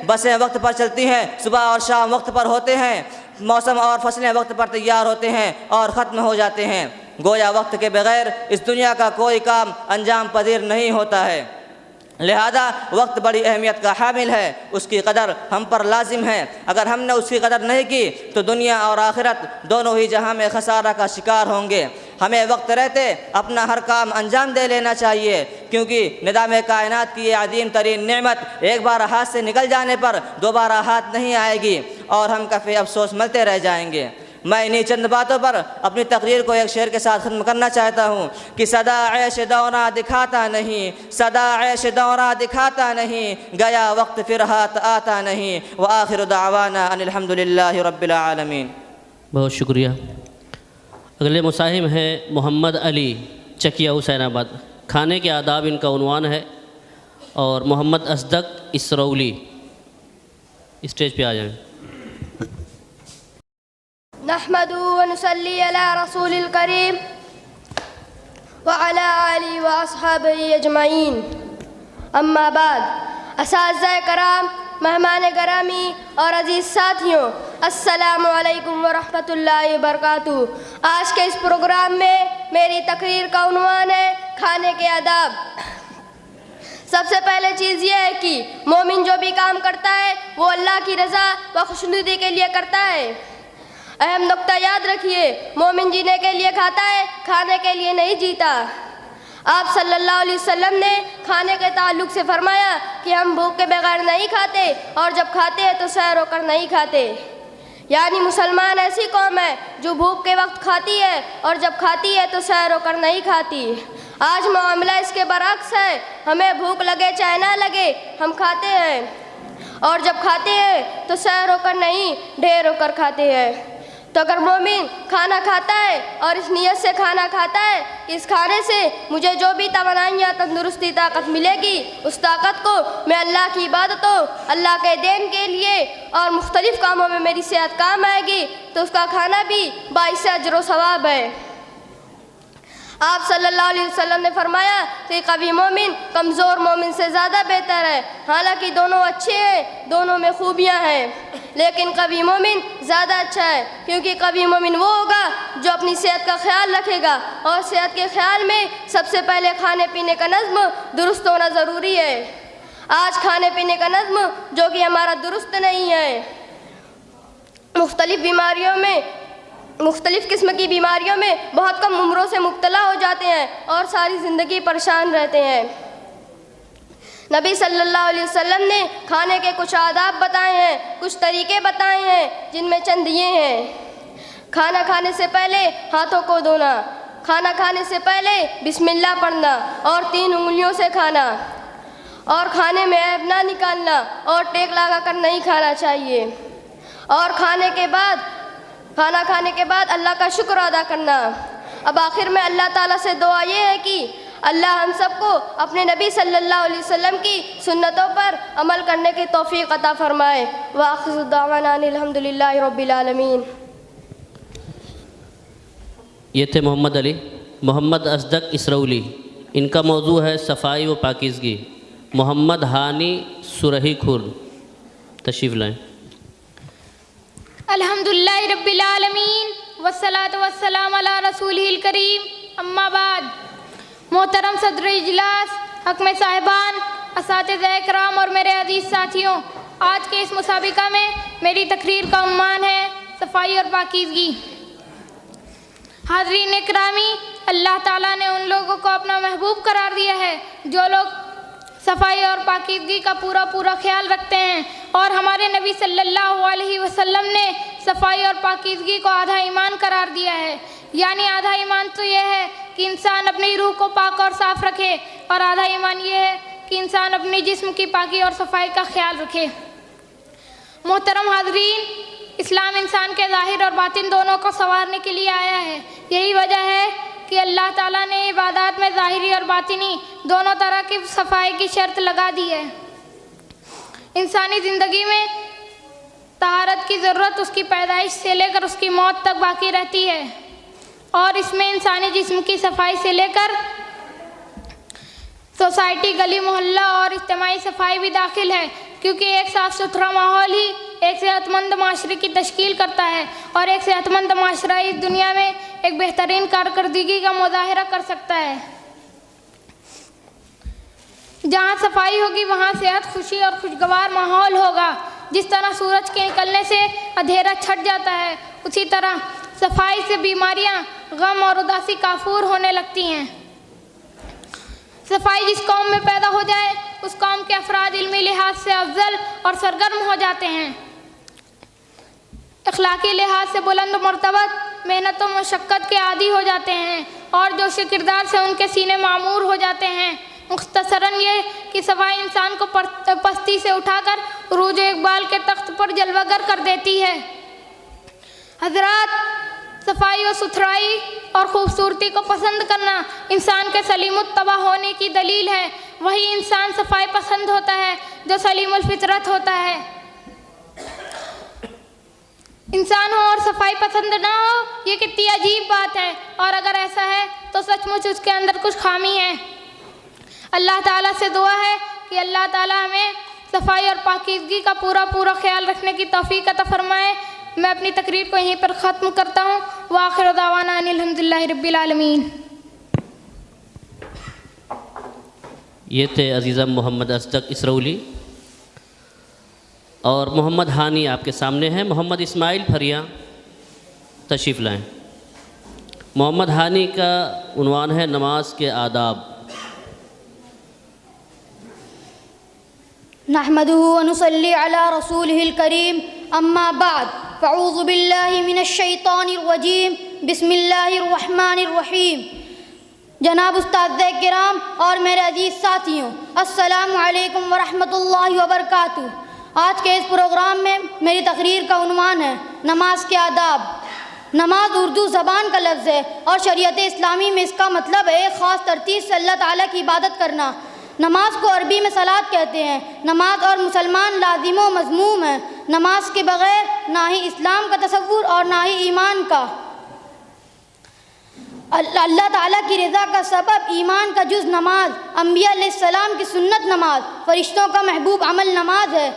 بسیں وقت پر چلتی ہیں، صبح اور شام وقت پر ہوتے ہیں، موسم اور فصلیں وقت پر تیار ہوتے ہیں اور ختم ہو جاتے ہیں۔ گویا وقت کے بغیر اس دنیا کا کوئی کام انجام پذیر نہیں ہوتا ہے۔ لہذا وقت بڑی اہمیت کا حامل ہے، اس کی قدر ہم پر لازم ہے۔ اگر ہم نے اس کی قدر نہیں کی تو دنیا اور آخرت دونوں ہی جہاں میں خسارہ کا شکار ہوں گے۔ ہمیں وقت رہتے اپنا ہر کام انجام دے لینا چاہیے، کیونکہ نظام کائنات کی یہ عظیم ترین نعمت ایک بار ہاتھ سے نکل جانے پر دوبارہ ہاتھ نہیں آئے گی اور ہم کفِ افسوس ملتے رہ جائیں گے۔ میں انہی چند باتوں پر اپنی تقریر کو ایک شعر کے ساتھ ختم کرنا چاہتا ہوں کہ صدا عیش دورہ دکھاتا نہیں، گیا وقت پھر ہاتھ آتا نہیں، وآخر دعوانا ان الحمدللہ رب العالمین۔ بہت شکریہ۔ اگلے مصاحب ہیں محمد علی چکیہ حسین آباد، کھانے کے آداب ان کا عنوان ہے، اور محمد اصدق اسرولی اسٹیج پہ آ جائیں۔ نحمده ونصلي على رسول الكريم وعلى آله وأصحابه أجمعين، اما بعد۔ اساتذہ کرام، مہمان گرامی اور عزیز ساتھیوں، السلام علیکم ورحمۃ اللہ وبرکاتہ۔ آج کے اس پروگرام میں میری تقریر کا عنوان ہے کھانے کے آداب۔ سب سے پہلے چیز یہ ہے کہ مومن جو بھی کام کرتا ہے وہ اللہ کی رضا و خوشنودی کے لیے کرتا ہے۔ اہم نقطہ یاد رکھیے، مومن جینے کے لیے کھاتا ہے، کھانے کے لیے نہیں جیتا۔ آپ صلی اللہ علیہ وسلم نے کھانے کے تعلق سے فرمایا کہ ہم بھوک کے بغیر نہیں کھاتے، اور جب کھاتے ہیں تو سیر ہو کر نہیں کھاتے۔ یعنی مسلمان ایسی قوم ہے جو بھوک کے وقت کھاتی ہے اور جب کھاتی ہے تو سیر ہو کر نہیں کھاتی۔ آج معاملہ اس کے برعکس ہے، ہمیں بھوک لگے چاہے نہ لگے ہم کھاتے ہیں، اور جب کھاتے ہیں تو سیر ہو کر نہیں ڈھیر ہو کر کھاتے ہیں۔ تو اگر مومن کھانا کھاتا ہے اور اس نیت سے کھانا کھاتا ہے کہ اس کھانے سے مجھے جو بھی توانائیاں تندرستی طاقت ملے گی اس طاقت کو میں اللہ کی عبادتوں اللہ کے دین کے لیے اور مختلف کاموں میں میری صحت کام آئے گی تو اس کا کھانا بھی باعث اجر و ثواب ہے۔ آپ صلی اللہ علیہ وسلم نے فرمایا کہ قوی مومن کمزور مومن سے زیادہ بہتر ہے، حالانکہ دونوں اچھے ہیں، دونوں میں خوبیاں ہیں، لیکن قوی مومن زیادہ اچھا ہے، کیونکہ قوی مومن وہ ہوگا جو اپنی صحت کا خیال رکھے گا، اور صحت کے خیال میں سب سے پہلے کھانے پینے کا نظم درست ہونا ضروری ہے۔ آج کھانے پینے کا نظم جو کہ ہمارا درست نہیں ہے، مختلف قسم کی بیماریوں میں بہت کم عمروں سے مبتلا ہو جاتے ہیں اور ساری زندگی پریشان رہتے ہیں۔ نبی صلی اللہ علیہ وسلم نے کھانے کے کچھ آداب بتائے ہیں، کچھ طریقے بتائے ہیں، جن میں چند یہ ہیں۔ کھانا کھانے سے پہلے ہاتھوں کو دھونا، کھانا کھانے سے پہلے بسم اللہ پڑھنا اور 3 انگلیوں سے کھانا، اور کھانے میں عیب نہ نکالنا اور ٹیک لگا کر نہیں کھانا چاہیے، اور کھانا کھانے کے بعد اللہ کا شکر ادا کرنا۔ اب آخر میں اللہ تعالیٰ سے دعا یہ ہے کہ اللہ ہم سب کو اپنے نبی صلی اللہ علیہ وسلم کی سنتوں پر عمل کرنے کی توفیق عطا فرمائے۔ وآخر دعوانا ان الحمد للہ رب العالمین۔ یہ تھے محمد علی محمد اصدق اسرولی، ان کا موضوع ہے صفائی و پاکیزگی۔ محمد ہانی سرہی خورد تشریف لائیں۔ الحمدللہ رب العالمین والصلاة والسلام علی رسولہ الکریم، اما بعد۔ محترم صدر اجلاس، حکم صاحبان، اساتذہ اکرام اور میرے عزیز ساتھیوں، آج کے اس مسابقہ میں میری تقریر کا عنوان ہے صفائی اور پاکیزگی۔ حاضرین اکرامی، اللہ تعالیٰ نے ان لوگوں کو اپنا محبوب قرار دیا ہے جو لوگ صفائی اور پاکیزگی کا پورا خیال رکھتے ہیں، اور ہمارے نبی صلی اللہ علیہ وسلم نے صفائی اور پاکیزگی کو آدھا ایمان قرار دیا ہے۔ یعنی آدھا ایمان تو یہ ہے کہ انسان اپنی روح کو پاک اور صاف رکھے، اور آدھا ایمان یہ ہے کہ انسان اپنی جسم کی پاکی اور صفائی کا خیال رکھے۔ محترم حاضرین، اسلام انسان کے ظاہر اور باطن دونوں کو سنوارنے کے لیے آیا ہے۔ یہی وجہ ہے کہ اللہ تعالیٰ نے عبادات میں ظاہری اور باطنی دونوں طرح کی صفائی کی شرط لگا دی ہے۔ انسانی زندگی میں طہارت کی ضرورت اس کی پیدائش سے لے کر اس کی موت تک باقی رہتی ہے، اور اس میں انسانی جسم کی صفائی سے لے کر سوسائٹی، گلی محلہ اور اجتماعی صفائی بھی داخل ہے، کیونکہ ایک صاف ستھرا ماحول ہی ایک صحت مند معاشرے کی تشکیل کرتا ہے، اور ایک صحت مند معاشرہ اس دنیا میں ایک بہترین کارکردگی کا مظاہرہ کر سکتا ہے۔ جہاں صفائی ہوگی وہاں صحت، خوشی اور خوشگوار ماحول ہوگا۔ جس طرح سورج کے نکلنے سے اندھیرا چھٹ جاتا ہے، اسی طرح صفائی سے بیماریاں، غم اور اداسی کافور ہونے لگتی ہیں۔ صفائی جس قوم میں پیدا ہو جائے اس قوم کے افراد علمی لحاظ سے افضل اور سرگرم ہو جاتے ہیں، اخلاقی لحاظ سے بلند و مرتبت، محنت و مشقت کے عادی ہو جاتے ہیں، اور جوش کردار سے ان کے سینے معمور ہو جاتے ہیں۔ مختصراً یہ کہ صفائی انسان کو پستی سے اٹھا کر عروج اقبال کے تخت پر جلوہ گر کر دیتی ہے۔ حضرات، صفائی و ستھرائی اور خوبصورتی کو پسند کرنا انسان کے سلیم الطبع ہونے کی دلیل ہے۔ وہی انسان صفائی پسند ہوتا ہے جو سلیم الفطرت ہوتا ہے۔ انسان ہو اور صفائی پسند نہ ہو، یہ کتنی عجیب بات ہے، اور اگر ایسا ہے تو سچ مچ اس کے اندر کچھ خامی ہے۔ اللہ تعالیٰ سے دعا ہے کہ اللہ تعالیٰ ہمیں صفائی اور پاکیزگی کا پورا خیال رکھنے کی توفیق عطا فرمائے۔ میں اپنی تقریر کو یہیں پر ختم کرتا ہوں۔ وآخر دعوانا ان الحمدللہ رب العالمین۔ یہ تھے عزیزم محمد اصدق اسرولی، اور محمد ہانی آپ کے سامنے ہیں۔ محمد اسماعیل پھریاں تشریف لائیں۔ محمد ہانی کا عنوان ہے نماز کے آداب۔ نحمده ونصلي على رسوله الكريم، اما بعد، فاعوذ باللہ من الشیطان الرجیم، بسم اللہ الرحمن الرحیم۔ جناب استاد کرام اور میرے عزیز ساتھیوں، السلام علیکم ورحمۃ اللہ وبرکاتہ۔ آج کے اس پروگرام میں میری تقریر کا عنوان ہے نماز کے آداب۔ نماز اردو زبان کا لفظ ہے اور شریعت اسلامی میں اس کا مطلب ہے ایک خاص ترتیب سے اللہ تعالیٰ کی عبادت کرنا۔ نماز کو عربی میں صلاۃ کہتے ہیں۔ نماز اور مسلمان لازم و مضموم ہے۔ نماز کے بغیر نہ ہی اسلام کا تصور اور نہ ہی ایمان کا۔ اللہ تعالیٰ کی رضا کا سبب ایمان کا جز نماز، انبیاء علیہ السلام کی سنت نماز، فرشتوں کا محبوب عمل نماز ہے۔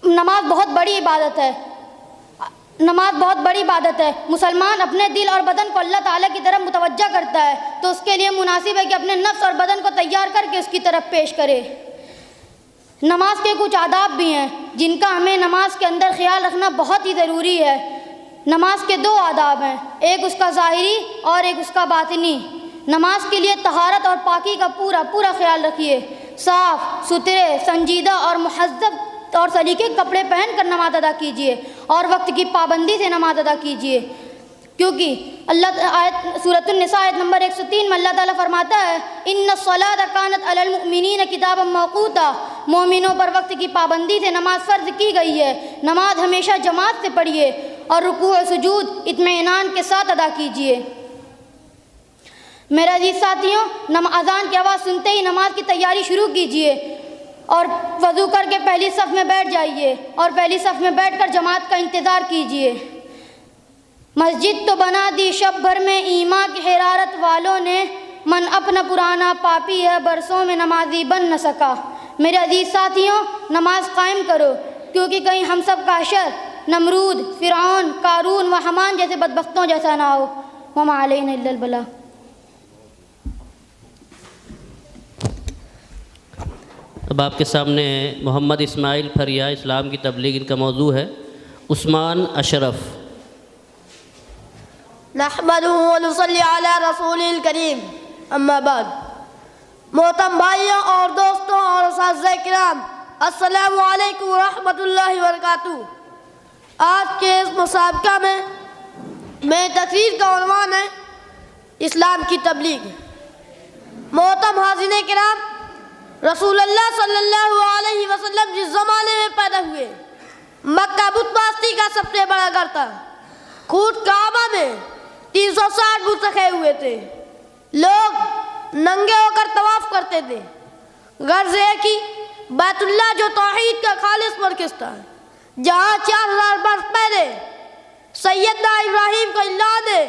نماز بہت بڑی عبادت ہے۔ نماز بہت بڑی عبادت ہے۔ مسلمان اپنے دل اور بدن کو اللہ تعالیٰ کی طرف متوجہ کرتا ہے تو اس کے لیے مناسب ہے کہ اپنے نفس اور بدن کو تیار کر کے اس کی طرف پیش کرے۔ نماز کے کچھ آداب بھی ہیں جن کا ہمیں نماز کے اندر خیال رکھنا بہت ہی ضروری ہے۔ نماز کے دو آداب ہیں، ایک اس کا ظاہری اور ایک اس کا باطنی۔ نماز کے لیے طہارت اور پاکی کا پورا خیال رکھیے۔ صاف ستھرے، سنجیدہ اور مہذب اور سلیقے کپڑے پہن کر نماز ادا کیجیے اور وقت کی پابندی سے نماز ادا کیجیے، کیونکہ سورۃ النساء آیت نمبر 103 میں اللہ تعالیٰ فرماتا ہے ان الصلاۃ کانت علی المؤمنین کتابا موقوتا، مومنوں پر وقت کی پابندی سے نماز فرض کی گئی ہے۔ نماز ہمیشہ جماعت سے پڑھیے اور رکوع و سجود اطمینان کے ساتھ ادا کیجیے۔ میرے عزیز ساتھیوں، اذان کی آواز سنتے ہی نماز کی تیاری شروع کیجیے اور وضو کر کے پہلی صف میں بیٹھ جائیے اور پہلی صف میں بیٹھ کر جماعت کا انتظار کیجیے۔ مسجد تو بنا دی شب بھر میں ایمان کی حرارت والوں نے، من اپنا پرانا پاپی ہے برسوں میں نمازی بن نہ سکا۔ میرے عزیز ساتھیوں، نماز قائم کرو کیونکہ کہیں ہم سب کا حشر نمرود، فرعون، قارون و حامان جیسے بدبختوں جیسا نہ ہو۔ وما علینا الا البلاغ۔ اب آپ کے سامنے محمد اسماعیل پھریا، اسلام کی تبلیغ، ان کا موضوع ہے عثمان اشرف۔ نحمدہ ونصلی علی رسول الکریم، اما بعد۔ محترم بھائیوں اور دوستوں اور اساتذہ کرام، السلام علیکم ورحمۃ اللہ وبرکاتہ۔ آج کے اس مسابقہ میں میری تقریر کا عنوان ہے اسلام کی تبلیغ۔ محترم حاضرین کرام، رسول اللہ صلی اللہ علیہ وسلم جس زمانے میں پیدا ہوئے، مکہ بت پرستی کا سب سے بڑا گھر تھا۔ خود کعبہ میں 360 بت رکھے ہوئے تھے۔ لوگ ننگے ہو کر طواف کرتے تھے۔ غرض ہے کہ بیت اللہ جو توحید کا خالص مرکز تھا، جہاں 4000 برس پہلے سیدنا ابراہیم کو اللہ نے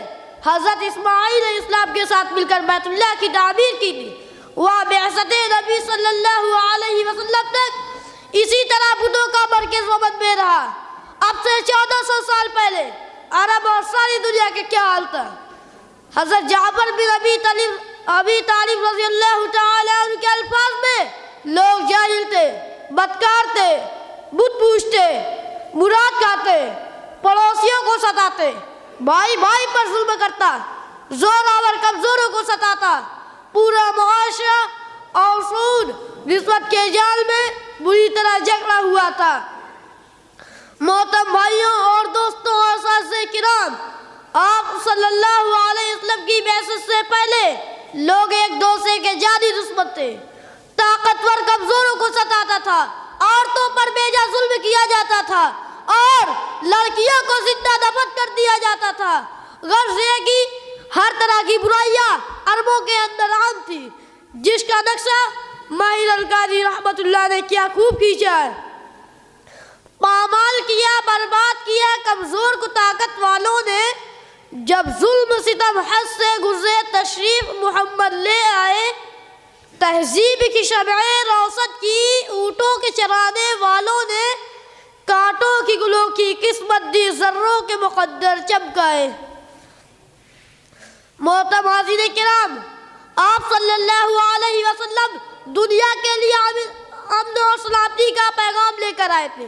حضرت اسماعیل علیہ السلام کے ساتھ مل کر بیت اللہ کی تعمیر کی تھی، وہ بعثت نبی صلی اللہ علیہ وسلم تک اسی طرح بتوں کا مرکز ومن میں رہا۔ اب سے 1400 سال پہلے عرب اور ساری دنیا کے کیا حال تھا؟ حضرت جعفر بن ابی طالب رضی اللہ تعالی عنہ کے الفاظ میں، لوگ جاہل تھے، بدکار تھے، بت پوجتے، مراد کھاتے، پڑوسیوں کو ستاتے، بھائی بھائی پر ظلم کرتا، زور آور کمزوروں کو ستاتا، پورا معاشرہ اور سود رشوت کے جال میں بری طرح جکڑا ہوا تھا۔ محترم بھائیوں اور دوستوں اور اساتذہ کرام، آپ صلی اللہ علیہ وسلم کی بعثت سے پہلے لوگ ایک دوسرے کے جانی دشمن تھے۔ طاقتور کمزوروں کو ستاتا تھا، عورتوں پر بیجا ظلم کیا جاتا تھا اور لڑکیوں کو زندہ دفن کر دیا جاتا تھا۔ غرض یہ کہ ہر طرح کی برائیاں عربوں کے اندر عام تھی، جس کا نقشہ ماہر القادری رحمت اللہ نے کیا خوب کھینچا ہے۔ پامال کیا، برباد کیا کمزور کو طاقت والوں نے، جب ظلم ستم حد سے گزرے تشریف محمد لے آئے، تہذیب کی شمعیں روشن کی، اونٹوں کے چرانے والوں نے کانٹوں کی گلوں کی قسمت دی، ذروں کے مقدر چمکائے۔ محترم حاضرین کرام، آپ صلی اللہ علیہ وسلم دنیا کے لیے امن اور سلامتی کا پیغام لے کر آئے تھے،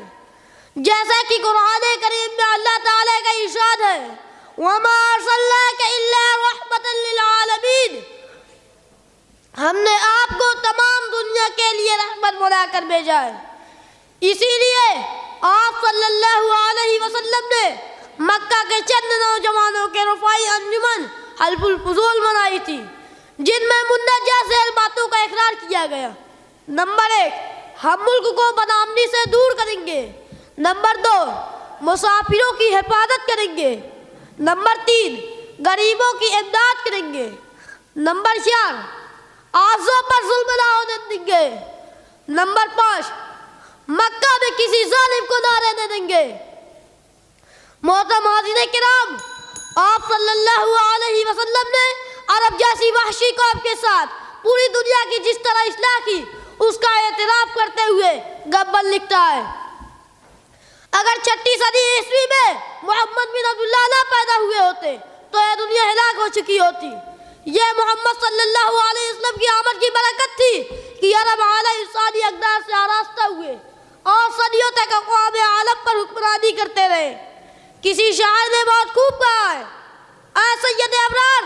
جیسا کہ قرآن کریم میں اللہ تعالیٰ کا ارشاد ہے وَمَا أَرْسَلْنَاكَ إِلَّا رَحْمَةً لِّلْعَالَمِينَ، ہم نے آپ کو تمام دنیا کے لیے رحمت بنا کر بھیجا ہے۔ اسی لیے آپ صلی اللہ علیہ وسلم نے مکہ کے چند نوجوانوں کے رفاعی انجمن حلف الفضول بنائی تھی، جن میں مندرجہ ذیل باتوں کا اقرار کیا گیا۔ نمبر 1، ہم ملک کو بدامنی سے دور کریں گے۔ نمبر 2 مسافروں کی حفاظت کریں گے. نمبر 3 غریبوں کی امداد کریں گے. نمبر 4 آزوں پر ظلم نہ ہونے دیں گے. نمبر 5 مکہ میں کسی ظالم کو نہ رہنے دیں گے. محترم حاضرین کرام، آپ صلی اللہ علیہ وسلم نے عرب جیسی وحشی قوم کے ساتھ پوری دنیا کی جس طرح اصلاح کی اس کا اعتراف کرتے ہوئے غبن لکھتا ہے. اگر 6 صدی عیسوی میں محمد بن عبداللہ نہ پیدا ہوئے ہوتے تو یہ دنیا ہلاک ہو چکی ہوتی. یہ محمد صلی اللہ علیہ وسلم کی آمد کی برکت تھی کہ عرب اعلیٰ انسانی اقدار سے آراستہ ہوئے اور صدیوں تک اقوام عالم پر حکمرانی کرتے رہے. کسی شاعر نے بہت خوب کہا ہے، اے سید ابرار،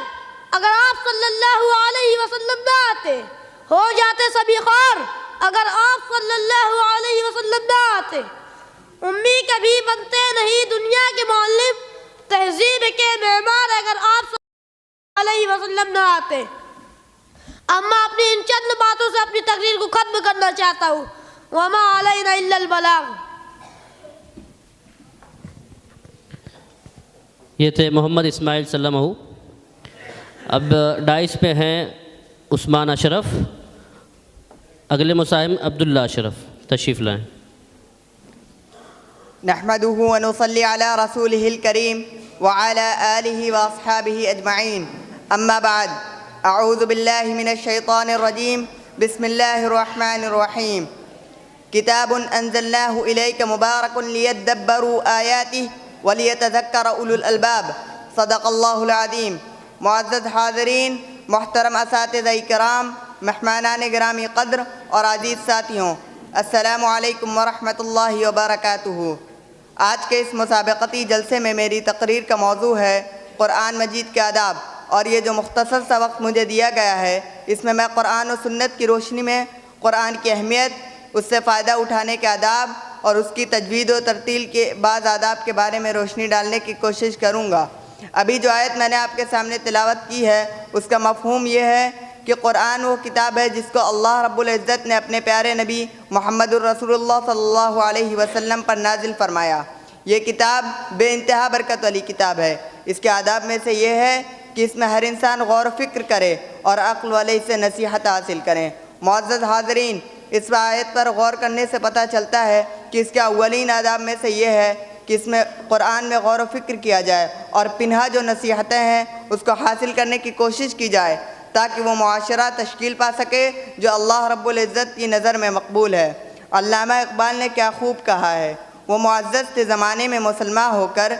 اگر آپ صلی اللہ علیہ وسلم نہ آتے ہو جاتے سبھی خور. اگر آپ صلی اللہ علیہ وسلم نہ آتے امی کبھی بنتے نہیں دنیا کے معلم، تہذیب کے معمار اگر آپ صلی اللہ علیہ وسلم نہ آتے. اما اپنی ان چند باتوں سے اپنی تقریر کو ختم کرنا چاہتا ہوں. وما علینا الا البلاغ. یہ تھے محمد اسماعیل سلمہ. اب ڈائس پہ ہیں عثمان اشرف. اگلے مساہم عبداللہ اشرف تشریف لائیں. نحمده ونصلي على رسوله الكريم وعلى آله وأصحابه أجمعين. أما بعد، أعوذ بالله من الشيطان الرجيم. بسم الله الرحمن الرحيم. كتاب أنزلناه إليك مبارك ليدبروا آياته وليتذكر أولو الألباب. صدق الله العظيم. معزز حاضرین، محترم اساتذہ کرام، مہمانان گرامی قدر اور عزیز ساتھیوں، السلام علیکم ورحمۃ اللہ وبرکاتہ. آج کے اس مسابقتی جلسے میں میری تقریر کا موضوع ہے قرآن مجید کے آداب، اور یہ جو مختصر سا وقت مجھے دیا گیا ہے اس میں قرآن و سنت کی روشنی میں قرآن کی اہمیت، اس سے فائدہ اٹھانے کے آداب اور اس کی تجوید و ترتیل کے بعض آداب کے بارے میں روشنی ڈالنے کی کوشش کروں گا. ابھی جو آیت میں نے آپ کے سامنے تلاوت کی ہے اس کا مفہوم یہ ہے کہ قرآن وہ کتاب ہے جس کو اللہ رب العزت نے اپنے پیارے نبی محمد الرسول اللہ صلی اللہ علیہ وسلم پر نازل فرمایا. یہ کتاب بے انتہا برکت والی کتاب ہے. اس کے آداب میں سے یہ ہے کہ اس میں ہر انسان غور و فکر کرے اور عقل والے سے نصیحت حاصل کریں. معزز حاضرین، اس آیت پر غور کرنے سے پتہ چلتا ہے کہ اس کے اولین آداب میں سے یہ ہے کہ اس میں قرآن میں غور و فکر کیا جائے اور پنہا جو نصیحتیں ہیں اس کو حاصل کرنے کی کوشش کی جائے تاکہ وہ معاشرہ تشکیل پا سکے جو اللہ رب العزت کی نظر میں مقبول ہے. علامہ اقبال نے کیا خوب کہا ہے، وہ معزز تھے زمانے میں مسلمان ہو کر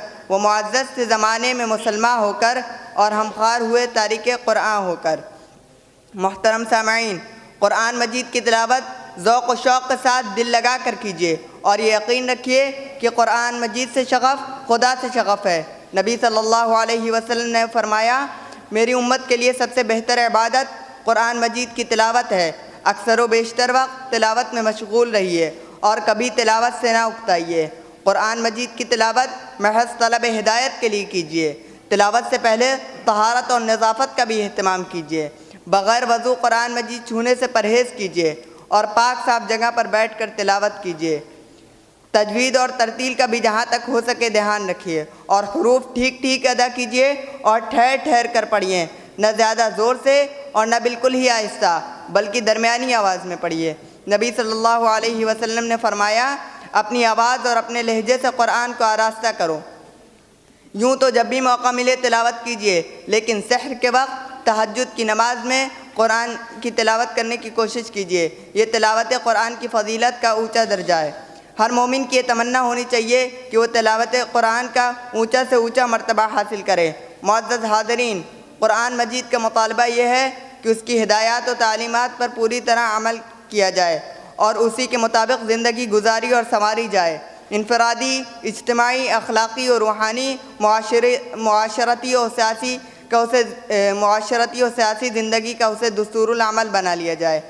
اور ہم خوار ہوئے تاریک قرآن ہو کر. محترم سامعین، قرآن مجید کی تلاوت ذوق و شوق کے ساتھ دل لگا کر کیجیے اور یہ یقین رکھیے کہ قرآن مجید سے شغف خدا سے شغف ہے. نبی صلی اللہ علیہ وسلم نے فرمایا، میری امت کے لیے سب سے بہتر عبادت قرآن مجید کی تلاوت ہے. اکثر و بیشتر وقت تلاوت میں مشغول رہیے اور کبھی تلاوت سے نہ اکتائیے. قرآن مجید کی تلاوت محض طلب ہدایت کے لیے کیجیے. تلاوت سے پہلے طہارت اور نظافت کا بھی اہتمام کیجیے. بغیر وضو قرآن مجید چھونے سے پرہیز کیجیے اور پاک صاف جگہ پر بیٹھ کر تلاوت کیجیے. تجوید اور ترتیل کا بھی جہاں تک ہو سکے دھیان رکھیے اور حروف ٹھیک ٹھیک ادا کیجیے اور ٹھہر ٹھہر کر پڑھیے. نہ زیادہ زور سے اور نہ بالکل ہی آہستہ بلکہ درمیانی آواز میں پڑھیے. نبی صلی اللہ علیہ وسلم نے فرمایا، اپنی آواز اور اپنے لہجے سے قرآن کو آراستہ کرو. یوں تو جب بھی موقع ملے تلاوت کیجیے، لیکن سحر کے وقت تہجد کی نماز میں قرآن کی تلاوت کرنے کی کوشش کیجیے. یہ تلاوت قرآن کی فضیلت کا اونچا درجہ ہے. ہر مومن کی یہ تمنا ہونی چاہیے کہ وہ تلاوت قرآن کا اونچا سے اونچا مرتبہ حاصل کرے. معزز حاضرین، قرآن مجید کا مطالبہ یہ ہے کہ اس کی ہدایات و تعلیمات پر پوری طرح عمل کیا جائے اور اسی کے مطابق زندگی گزاری اور سنواری جائے. انفرادی، اجتماعی، اخلاقی اور روحانی، معاشرتی و سیاسی زندگی کا اسے دستور العمل بنا لیا جائے.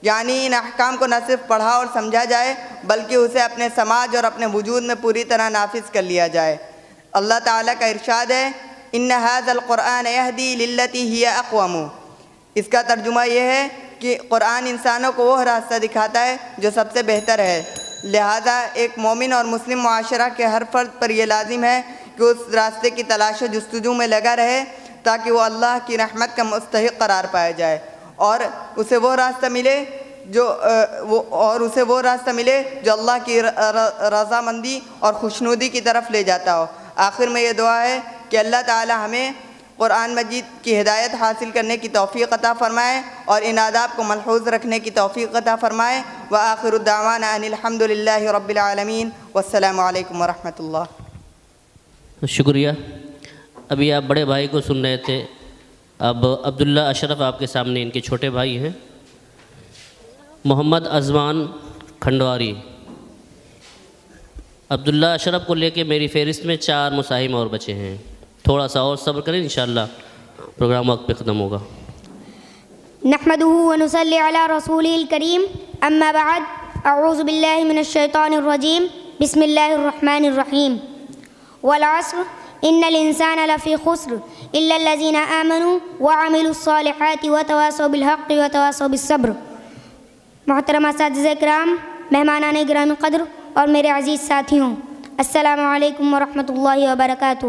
یعنی ان احکام کو نہ صرف پڑھا اور سمجھا جائے بلکہ اسے اپنے سماج اور اپنے وجود میں پوری طرح نافذ کر لیا جائے. اللہ تعالیٰ کا ارشاد ہے، ان ھذا القرآن یہدی للتی ہی اقوم. اس کا ترجمہ یہ ہے کہ قرآن انسانوں کو وہ راستہ دکھاتا ہے جو سب سے بہتر ہے. لہذا ایک مومن اور مسلم معاشرہ کے ہر فرد پر یہ لازم ہے کہ اس راستے کی تلاش و جستجو میں لگا رہے تاکہ وہ اللہ کی رحمت کا مستحق قرار پایا جائے اور اسے وہ راستہ ملے جو اللہ کی رضامندی اور خوشنودی کی طرف لے جاتا ہو۔ آخر میں یہ دعا ہے کہ اللہ تعالی ہمیں قرآن مجید کی ہدایت حاصل کرنے کی توفیق عطا فرمائے اور ان آداب کو ملحوظ رکھنے کی توفیق عطا فرمائے۔ وآخر الدعوانا ان الحمد للہ رب العالمین والسلام علیکم ورحمۃ اللہ۔ شکریہ۔ ابھی آپ بڑے بھائی کو سن رہے تھے، اب عبداللہ اشرف آپ کے سامنے ان کے چھوٹے بھائی ہیں، محمد اذمان کھنڈواری۔ عبداللہ اشرف کو لے کے میری فہرست میں 4 مساہم اور بچے ہیں، تھوڑا سا اور صبر کریں، انشاءاللہ پروگرام وقت پہ ختم ہوگا۔ نحمده ونصلي على رسوله الكريم اما بعد اعوذ بالله من الشيطان الرجيم بسم الله الرحمن الرحيم والعصر ان الانسان لفي خسر الا الذين امنوا وعملوا الصالحات وتواصوا بالحق وتواصوا بالصبر۔ محترم اساتذہ کرام، مہمانان گرامی قدر اور میرے عزیز ساتھیوں، السلام علیکم ورحمۃ اللہ وبرکاتہ۔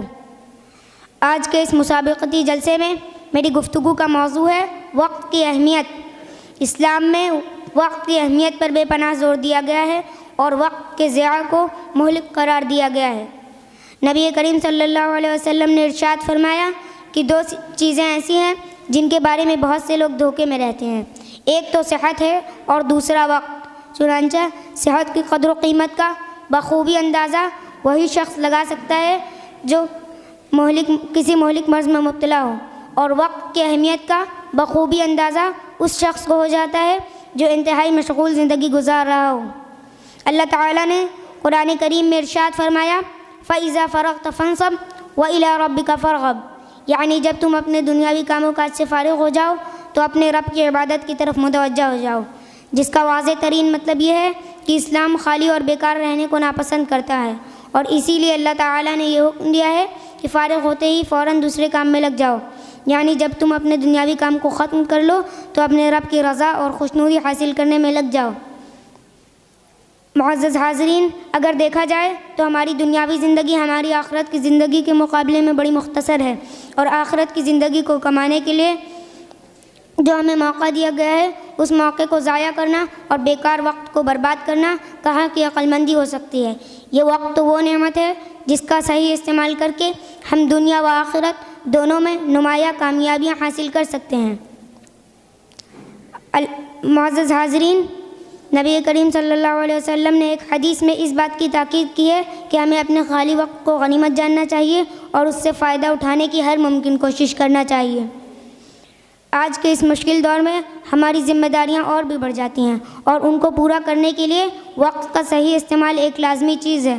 آج کے اس مسابقتی جلسے میں میری گفتگو کا موضوع ہے وقت کی اہمیت۔ اسلام میں وقت کی اہمیت پر بے پناہ زور دیا گیا ہے اور وقت کے ضیاع کو مہلک قرار دیا گیا ہے۔ نبی کریم صلی اللہ علیہ وسلم نے ارشاد فرمایا کہ 2 چیزیں ایسی ہیں جن کے بارے میں بہت سے لوگ دھوکے میں رہتے ہیں، ایک تو صحت ہے اور دوسرا وقت۔ چنانچہ صحت کی قدر و قیمت کا بخوبی اندازہ وہی شخص لگا سکتا ہے جو کسی مہلک مرض میں مبتلا ہو، اور وقت کی اہمیت کا بخوبی اندازہ اس شخص کو ہو جاتا ہے جو انتہائی مشغول زندگی گزار رہا ہو۔ اللہ تعالیٰ نے قرآن کریم میں ارشاد فرمایا فَإِذَا فَرَغْتَ فَانْصَبْ وَإِلَىٰ رَبِّكَ فَارْغَب، یعنی جب تم اپنے دنیاوی کاموں کاج سے فارغ ہو جاؤ تو اپنے رب کی عبادت کی طرف متوجہ ہو جاؤ، جس کا واضح ترین مطلب یہ ہے کہ اسلام خالی اور بیکار رہنے کو ناپسند کرتا ہے، اور اسی لیے اللہ تعالیٰ نے یہ حکم دیا ہے کہ فارغ ہوتے ہی فوراً دوسرے کام میں لگ جاؤ، یعنی جب تم اپنے دنیاوی کام کو ختم کر لو تو اپنے رب کی رضا اور خوشنودی حاصل کرنے میں لگ جاؤ۔ معزز حاضرین، اگر دیکھا جائے تو ہماری دنیاوی زندگی ہماری آخرت کی زندگی کے مقابلے میں بڑی مختصر ہے، اور آخرت کی زندگی کو کمانے کے لیے جو ہمیں موقع دیا گیا ہے اس موقع کو ضائع کرنا اور بیکار وقت کو برباد کرنا کہاں کی عقل مندی ہو سکتی ہے۔ یہ وقت وہ نعمت ہے جس کا صحیح استعمال کر کے ہم دنیا و آخرت دونوں میں نمایاں کامیابیاں حاصل کر سکتے ہیں۔ معزز حاضرین، نبی کریم صلی اللہ علیہ وسلم نے ایک حدیث میں اس بات کی تاکید کی ہے کہ ہمیں اپنے خالی وقت کو غنیمت جاننا چاہیے اور اس سے فائدہ اٹھانے کی ہر ممکن کوشش کرنا چاہیے۔ آج کے اس مشکل دور میں ہماری ذمہ داریاں اور بھی بڑھ جاتی ہیں، اور ان کو پورا کرنے کے لیے وقت کا صحیح استعمال ایک لازمی چیز ہے۔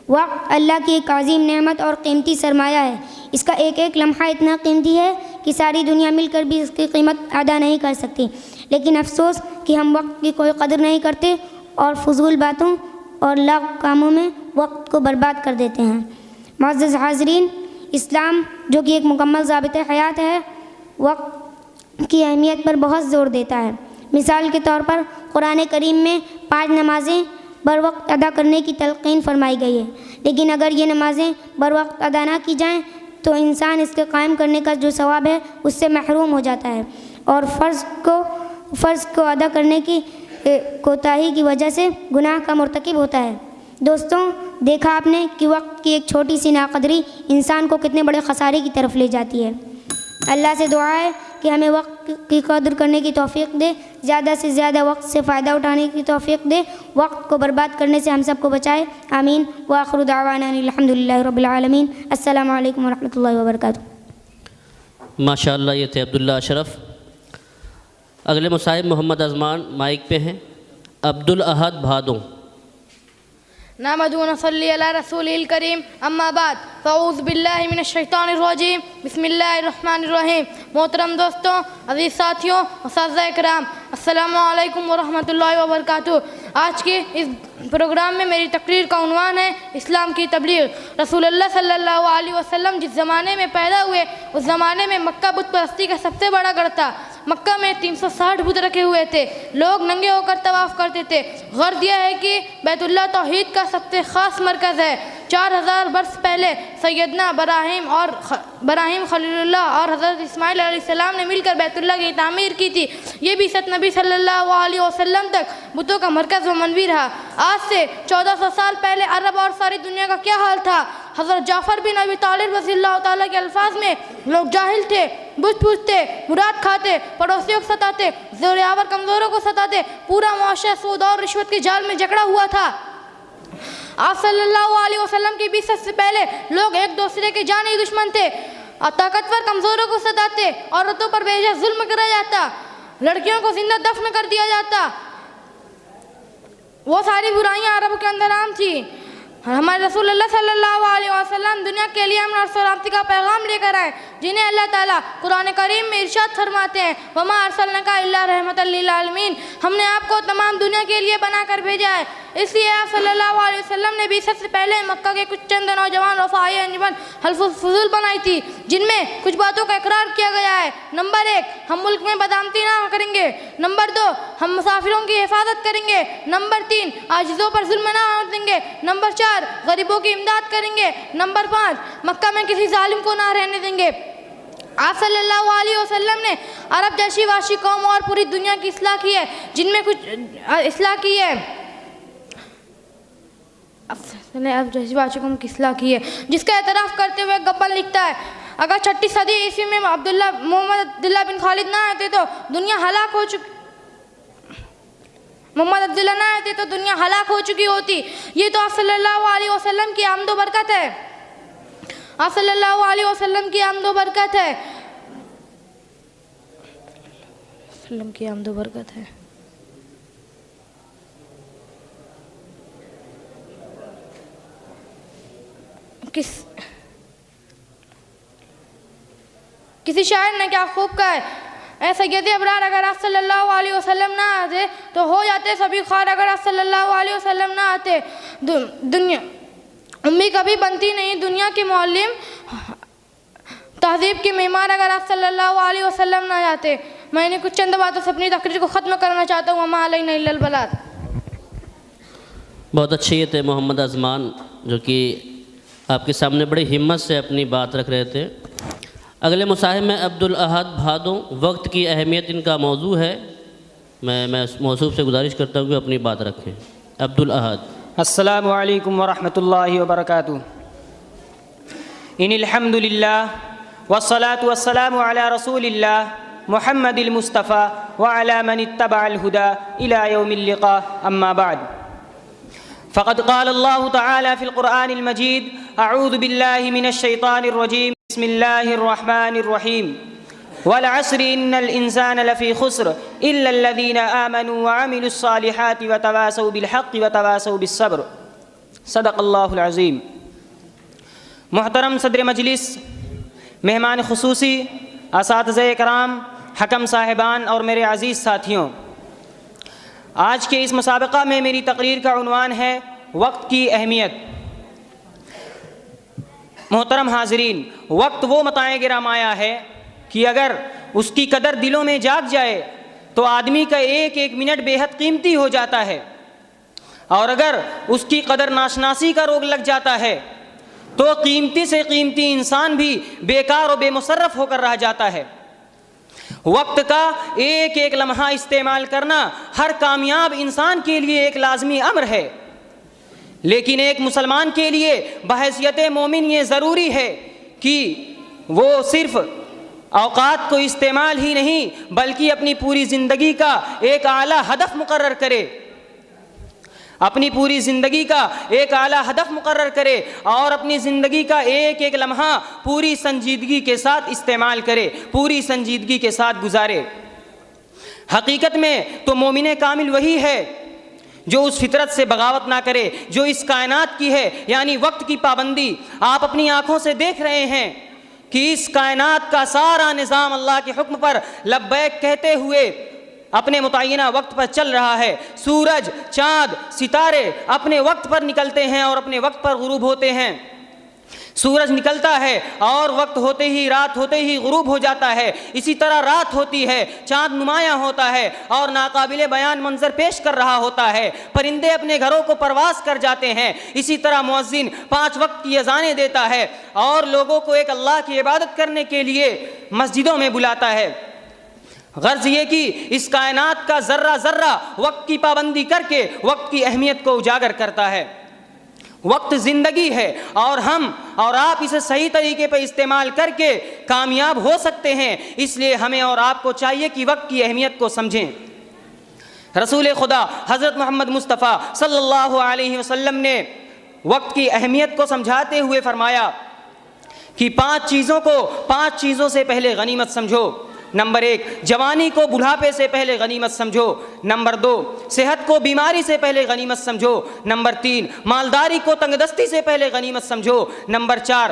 وقت اللہ کی ایک عظیم نعمت اور قیمتی سرمایہ ہے، اس کا ایک ایک لمحہ اتنا قیمتی ہے کہ ساری دنیا مل کر بھی اس کی قیمت ادا نہیں کر سکتی، لیکن افسوس کہ ہم وقت کی کوئی قدر نہیں کرتے اور فضول باتوں اور لغو کاموں میں وقت کو برباد کر دیتے ہیں۔ معزز حاضرین، اسلام جو کہ ایک مکمل ضابطۂ حیات ہے، وقت کی اہمیت پر بہت زور دیتا ہے۔ مثال کے طور پر قرآن کریم میں 5 نمازیں بر وقت ادا کرنے کی تلقین فرمائی گئی ہے، لیکن اگر یہ نمازیں بر وقت ادا نہ کی جائیں تو انسان اس کے قائم کرنے کا جو ثواب ہے اس سے محروم ہو جاتا ہے، اور فرض کو ادا کرنے کی کوتاہی کی وجہ سے گناہ کا مرتکب ہوتا ہے۔ دوستوں، دیکھا آپ نے کہ وقت کی ایک چھوٹی سی ناقدری انسان کو کتنے بڑے خسارے کی طرف لے جاتی ہے۔ اللہ سے دعا ہے کہ ہمیں وقت کی قدر کرنے کی توفیق دے، زیادہ سے زیادہ وقت سے فائدہ اٹھانے کی توفیق دے، وقت کو برباد کرنے سے ہم سب کو بچائے، آمین۔ وآخر دعوانا الحمد للہ رب العالمین۔ السلام علیکم ورحمۃ اللہ وبرکاتہ۔ ماشاءاللہ، یہ تھے عبداللہ اشرف۔ اگلے مصاحب محمد اذمان مائک پہ ہیں، عبدالاحد بھادوں۔ نحمده ونصلي على رسوله الكريم اما بعد فاعوذ باللہ من الشیطان الرجیم بسم اللہ الرحمن الرحیم۔ محترم دوستوں، عزیز ساتھیوں، اساتذہ کرام، السلام علیکم ورحمۃ اللہ وبرکاتہ۔ آج کے اس پروگرام میں میری تقریر کا عنوان ہے اسلام کی تبلیغ۔ رسول اللہ صلی اللہ علیہ وسلم جس زمانے میں پیدا ہوئے اس زمانے میں مکہ بت پرستی کا سب سے بڑا گڑھ تھا۔ مکہ میں 360 بت رکھے ہوئے تھے، لوگ ننگے ہو کر طواف کرتے تھے۔ غرض یہ ہے کہ بیت اللہ توحید کا سب سے خاص مرکز ہے۔ 4000 برس پہلے سیدنا ابراہیم خلیل اللہ اور حضرت اسماعیل علیہ السلام نے مل کر بیت اللہ کی تعمیر کی تھی۔ یہ بھی ست نبی صلی اللہ علیہ وسلم تک بتوں کا مرکز و منبع رہا۔ آج سے 1400 سال پہلے عرب اور ساری دنیا کا کیا حال تھا؟ حضرت جعفر بن ابی طالب رضی اللہ تعالیٰ کے الفاظ میں، لوگ جاہل تھے، بت پوجتے، مراد کھاتے، پڑوسیوں کو ستاتے، زور آور کمزوروں کو ستاتے، پورا معاشرہ سود اور رشوت کے جال میں جکڑا ہوا تھا۔ آپ صلی اللہ علیہ وسلم کی بعثت سے پہلے لوگ ایک دوسرے کے جانی دشمن تھے، طاقتور کمزوروں کو ستاتے، عورتوں پر بے جا ظلم کرا جاتا، لڑکیوں کو زندہ دفن کر دیا جاتا۔ وہ ساری برائیاں عرب کے اندر عام تھی۔ ہمارے رسول اللہ صلی اللہ علیہ وسلم دنیا کے لیے امن اور سلامتی کا پیغام لے کر آئے، جنہیں اللہ تعالیٰ قرآن کریم میں ارشاد فرماتے ہیں، وَمَا أَرْسَلْنَاكَ إِلَّا رَحْمَةً لِّلْعَالَمِينَ، ہم نے آپ کو تمام دنیا کے لیے بنا کر بھیجا ہے۔ اس لیے آپ صلی اللہ علیہ وسلم نے بعثت سے پہلے مکہ کے کچھ چند نوجوان رفاعی انجمن حلف الفضول بنائی تھی، جن میں کچھ باتوں کا اقرار کیا گیا ہے۔ نمبر 1، ہم ملک میں بدامتی نہ کریں گے۔ نمبر 2، ہم مسافروں کی حفاظت کریں گے۔ نمبر 3، عاجزوں پر ظلم نہ ہونے دیں گے۔ نمبر 4، غریبوں کی امداد کریں گے۔ نمبر 5، مکہ میں کسی ظالم کو نہ رہنے دیں گے۔ آپ صلی اللہ علیہ وسلم نے عرب جیسی وحشی قوم اور پوری دنیا کی اصلاح کی ہے، جن میں کچھ اصلاح کی ہے عرب جیسی وحشی قوم کی اصلاح کی ہے، جس کا اعتراف کرتے ہوئے گبن لکھتا ہے، اگر 6 صدی عیسوی میں محمد عبداللہ بن خالد نہ آتے تو دنیا ہلاک ہو چکی ہوتی۔ یہ تو آپ صلی اللہ علیہ وسلم کی آمد و برکت ہے۔ آپ صلی اللہ علیہ وسلم کی آمد و برکت ہے۔ وسلم کی آمد و برکت ہے۔ کسی شاعر نے کیا خوب کہا ہے، اے سید ابرار، اگر آپ صلی اللہ علیہ وسلم نہ آتے تو ہو جاتے سبھی خوار، اگر آپ صلی اللہ علیہ وسلم نہ آتے دنیا امی کبھی بنتی نہیں، دنیا کے معلم، تہذیب کے معمار، اگر آپ صلی اللہ علیہ وسلم نہ جاتے۔ میں نے کچھ چند باتوں سے اپنی تقریر کو ختم کرنا چاہتا ہوں۔ وما علینا الا البلاغ۔ بہت اچھی تھے محمد ازمان، جو کہ آپ کے سامنے بڑی ہمت سے اپنی بات رکھ رہے تھے۔ اگلے مصاحب میں عبدالاحد بھادوں، وقت کی اہمیت ان کا موضوع ہے۔ میں موصوف سے گزارش کرتا ہوں کہ اپنی بات رکھیں۔ عبدالاحد۔ السلام علیکم ورحمۃ اللہ وبرکاتہ۔ ان الحمد للہ والصلاة والسلام علی رسول اللہ محمد المصطفیٰ وعلی من اتبع الہدى الى یوم اللقاء، اما بعد فقد قال اللہ تعالی فی القرآن المجید، اعوذ باللہ من الشیطان الرجیم، بسم اللہ الرحمن الرحیم، والعصر ان الانسان لفی خسر الا الذین آمنوا وعملوا الصالحات وتواصوا بالحق وتواصوا بالصبر، صدق اللہ العظیم۔ محترم صدر مجلس، مہمان خصوصی، اساتذہ کرام، حکم صاحبان اور میرے عزیز ساتھیوں، آج کے اس مسابقہ میں میری تقریر کا عنوان ہے وقت کی اہمیت۔ محترم حاضرین، وقت وہ متاع گرامایا ہے کہ اگر اس کی قدر دلوں میں جاگ جائے تو آدمی کا ایک ایک منٹ بے حد قیمتی ہو جاتا ہے، اور اگر اس کی قدر ناشناسی کا روگ لگ جاتا ہے تو قیمتی سے قیمتی انسان بھی بیکار و بے مصرف ہو کر رہ جاتا ہے۔ وقت کا ایک ایک لمحہ استعمال کرنا ہر کامیاب انسان کے لیے ایک لازمی امر ہے، لیکن ایک مسلمان کے لیے بحیثیت مومن یہ ضروری ہے کہ وہ صرف اوقات کو استعمال ہی نہیں بلکہ اپنی پوری زندگی کا ایک اعلیٰ ہدف مقرر کرے، اپنی پوری زندگی کا ایک اعلیٰ ہدف مقرر کرے اور اپنی زندگی کا ایک ایک لمحہ پوری سنجیدگی کے ساتھ استعمال کرے، پوری سنجیدگی کے ساتھ گزارے۔ حقیقت میں تو مومن کامل وہی ہے جو اس فطرت سے بغاوت نہ کرے جو اس کائنات کی ہے، یعنی وقت کی پابندی۔ آپ اپنی آنکھوں سے دیکھ رہے ہیں کہ اس کائنات کا سارا نظام اللہ کے حکم پر لبیک کہتے ہوئے اپنے متعینہ وقت پر چل رہا ہے۔ سورج، چاند، ستارے اپنے وقت پر نکلتے ہیں اور اپنے وقت پر غروب ہوتے ہیں۔ سورج نکلتا ہے اور وقت ہوتے ہی رات ہوتے ہی غروب ہو جاتا ہے، اسی طرح رات ہوتی ہے، چاند نمایاں ہوتا ہے اور ناقابل بیان منظر پیش کر رہا ہوتا ہے، پرندے اپنے گھروں کو پرواز کر جاتے ہیں، اسی طرح مؤذن 5 وقت کی اذانیں دیتا ہے اور لوگوں کو ایک اللہ کی عبادت کرنے کے لیے مسجدوں میں بلاتا ہے۔ غرض یہ کہ اس کائنات کا ذرہ ذرہ وقت کی پابندی کر کے وقت کی اہمیت کو اجاگر کرتا ہے۔ وقت زندگی ہے اور ہم اور آپ اسے صحیح طریقے پہ استعمال کر کے کامیاب ہو سکتے ہیں، اس لیے ہمیں اور آپ کو چاہیے کہ وقت کی اہمیت کو سمجھیں۔ رسول خدا حضرت محمد مصطفیٰ صلی اللہ علیہ وسلم نے وقت کی اہمیت کو سمجھاتے ہوئے فرمایا کہ 5 چیزوں سے پہلے غنیمت سمجھو۔ نمبر 1، جوانی کو بڑھاپے سے پہلے غنیمت سمجھو۔ نمبر 2، صحت کو بیماری سے پہلے غنیمت سمجھو۔ نمبر 3، مالداری کو تنگ دستی سے پہلے غنیمت سمجھو۔ نمبر 4،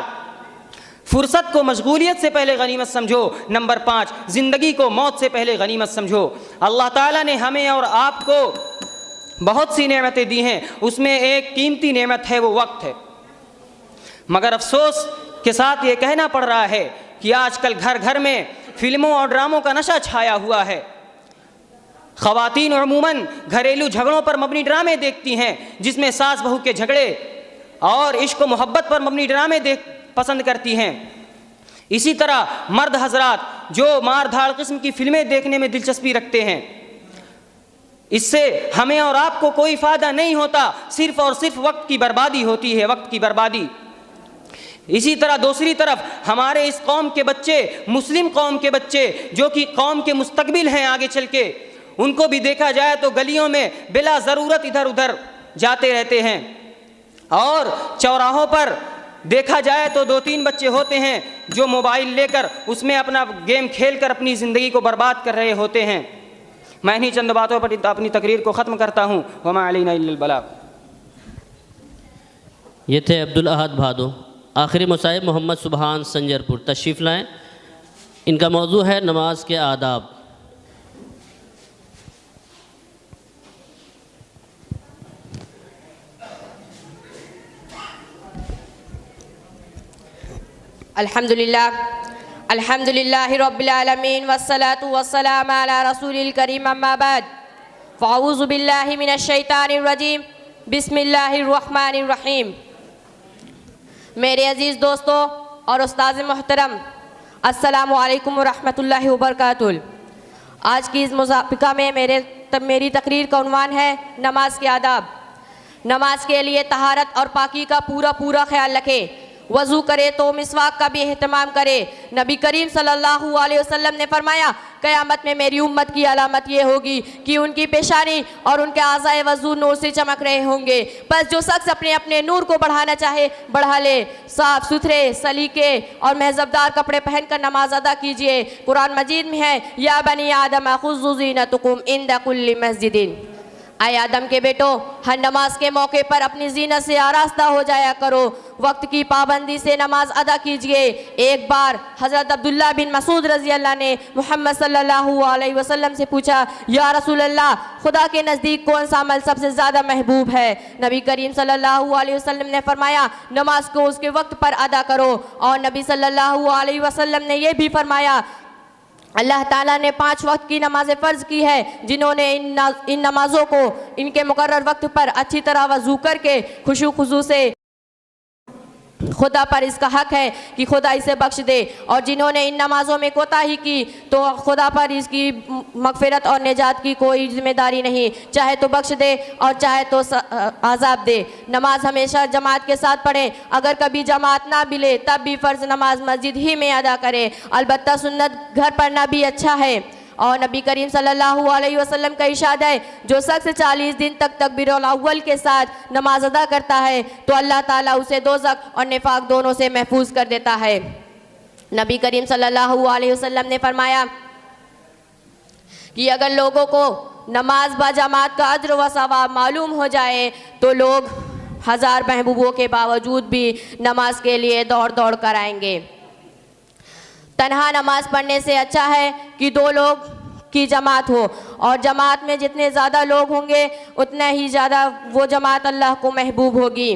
فرصت کو مشغولیت سے پہلے غنیمت سمجھو۔ نمبر 5، زندگی کو موت سے پہلے غنیمت سمجھو۔ اللہ تعالیٰ نے ہمیں اور آپ کو بہت سی نعمتیں دی ہیں، اس میں ایک قیمتی نعمت ہے، وہ وقت ہے۔ مگر افسوس کے ساتھ یہ کہنا پڑ رہا ہے کہ آج کل گھر گھر میں فلموں اور ڈراموں کا نشہ چھایا ہوا ہے۔ خواتین عموماً گھریلو جھگڑوں پر مبنی ڈرامے دیکھتی ہیں، جس میں ساس بہو کے جھگڑے اور عشق و محبت پر مبنی ڈرامے پسند کرتی ہیں۔ اسی طرح مرد حضرات جو مار دھاڑ قسم کی فلمیں دیکھنے میں دلچسپی رکھتے ہیں، اس سے ہمیں اور آپ کو کوئی فائدہ نہیں ہوتا، صرف اور صرف وقت کی بربادی ہوتی ہے، وقت کی بربادی۔ اسی طرح دوسری طرف ہمارے اس قوم کے بچے، مسلم قوم کے بچے جو کہ قوم کے مستقبل ہیں آگے چل کے، ان کو بھی دیکھا جائے تو گلیوں میں بلا ضرورت ادھر ادھر جاتے رہتے ہیں، اور چوراہوں پر دیکھا جائے تو 2-3 بچے ہوتے ہیں جو موبائل لے کر اس میں اپنا گیم کھیل کر اپنی زندگی کو برباد کر رہے ہوتے ہیں۔ میں انہی چند باتوں پر اپنی تقریر کو ختم کرتا ہوں۔ وما علینا الا البلاغ۔ یہ تھے عبدالاحد بھادو۔ آخری مصاحب محمد سبحان سنجر پور تشریف لائیں، ان کا موضوع ہے نماز کے آداب۔ الحمدللہ رب العالمین والصلاة والسلام علی رسول الکریم، اما بعد فاعوذ باللہ من الشیطان الرجیم، بسم اللہ الرحمن الرحیم۔ میرے عزیز دوستو اور استاذ محترم، السلام علیکم ورحمۃ اللہ وبرکاتہ۔ آج کی اس مسابقہ میں میری تقریر کا عنوان ہے نماز کے آداب۔ نماز کے لیے طہارت اور پاکی کا پورا خیال رکھے، وضو کرے تو مسواک کا بھی اہتمام کرے۔ نبی کریم صلی اللہ علیہ وسلم نے فرمایا، قیامت میں میری امت کی علامت یہ ہوگی کہ ان کی پیشانی اور ان کے اعضائے وضو نور سے چمک رہے ہوں گے۔ بس جو شخص اپنے نور کو بڑھانا چاہے بڑھا لے، صاف ستھرے سلیقے اور مہذبدار کپڑے پہن کر نماز ادا کیجئے۔ قرآن مجید میں ہے، یا بنی آدم خذوا زینتکم عند کل مسجد۔ اے آدم کے بیٹو، ہر نماز کے موقع پر اپنی زینت سے آراستہ ہو جایا کرو، وقت کی پابندی سے نماز ادا کیجئے۔ ایک بار حضرت عبداللہ بن مسعود رضی اللہ نے محمد صلی اللہ علیہ وسلم سے پوچھا، یا رسول اللہ، خدا کے نزدیک کون سا عمل سب سے زیادہ محبوب ہے؟ نبی کریم صلی اللہ علیہ وسلم نے فرمایا، نماز کو اس کے وقت پر ادا کرو۔ اور نبی صلی اللہ علیہ وسلم نے یہ بھی فرمایا، اللہ تعالیٰ نے 5 وقت کی نمازیں فرض کی ہے، جنہوں نے ان نمازوں کو ان کے مقرر وقت پر اچھی طرح وضو کر کے خشوع خضوع سے خدا پر اس کا حق ہے کہ خدا اسے بخش دے، اور جنہوں نے ان نمازوں میں کوتاہی کی تو خدا پر اس کی مغفرت اور نجات کی کوئی ذمہ داری نہیں، چاہے تو بخش دے اور چاہے تو عذاب دے۔ نماز ہمیشہ جماعت کے ساتھ پڑھیں، اگر کبھی جماعت نہ ملے تب بھی فرض نماز مسجد ہی میں ادا کریں، البتہ سنت گھر پڑھنا بھی اچھا ہے۔ اور نبی کریم صلی اللہ علیہ وسلم کا ارشاد ہے، جو شخص 40 دن تک تکبیر الاول کے ساتھ نماز ادا کرتا ہے تو اللہ تعالیٰ اسے دوزخ اور نفاق دونوں سے محفوظ کر دیتا ہے۔ نبی کریم صلی اللہ علیہ وسلم نے فرمایا کہ اگر لوگوں کو نماز با جماعت کا اجر و ثواب معلوم ہو جائے تو لوگ 1000 محبوبوں کے باوجود بھی نماز کے لیے دوڑ کر آئیں گے۔ تنہا نماز پڑھنے سے اچھا ہے کہ 2 لوگ کی جماعت ہو، اور جماعت میں جتنے زیادہ لوگ ہوں گے اتنا ہی زیادہ وہ جماعت اللہ کو محبوب ہوگی۔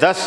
10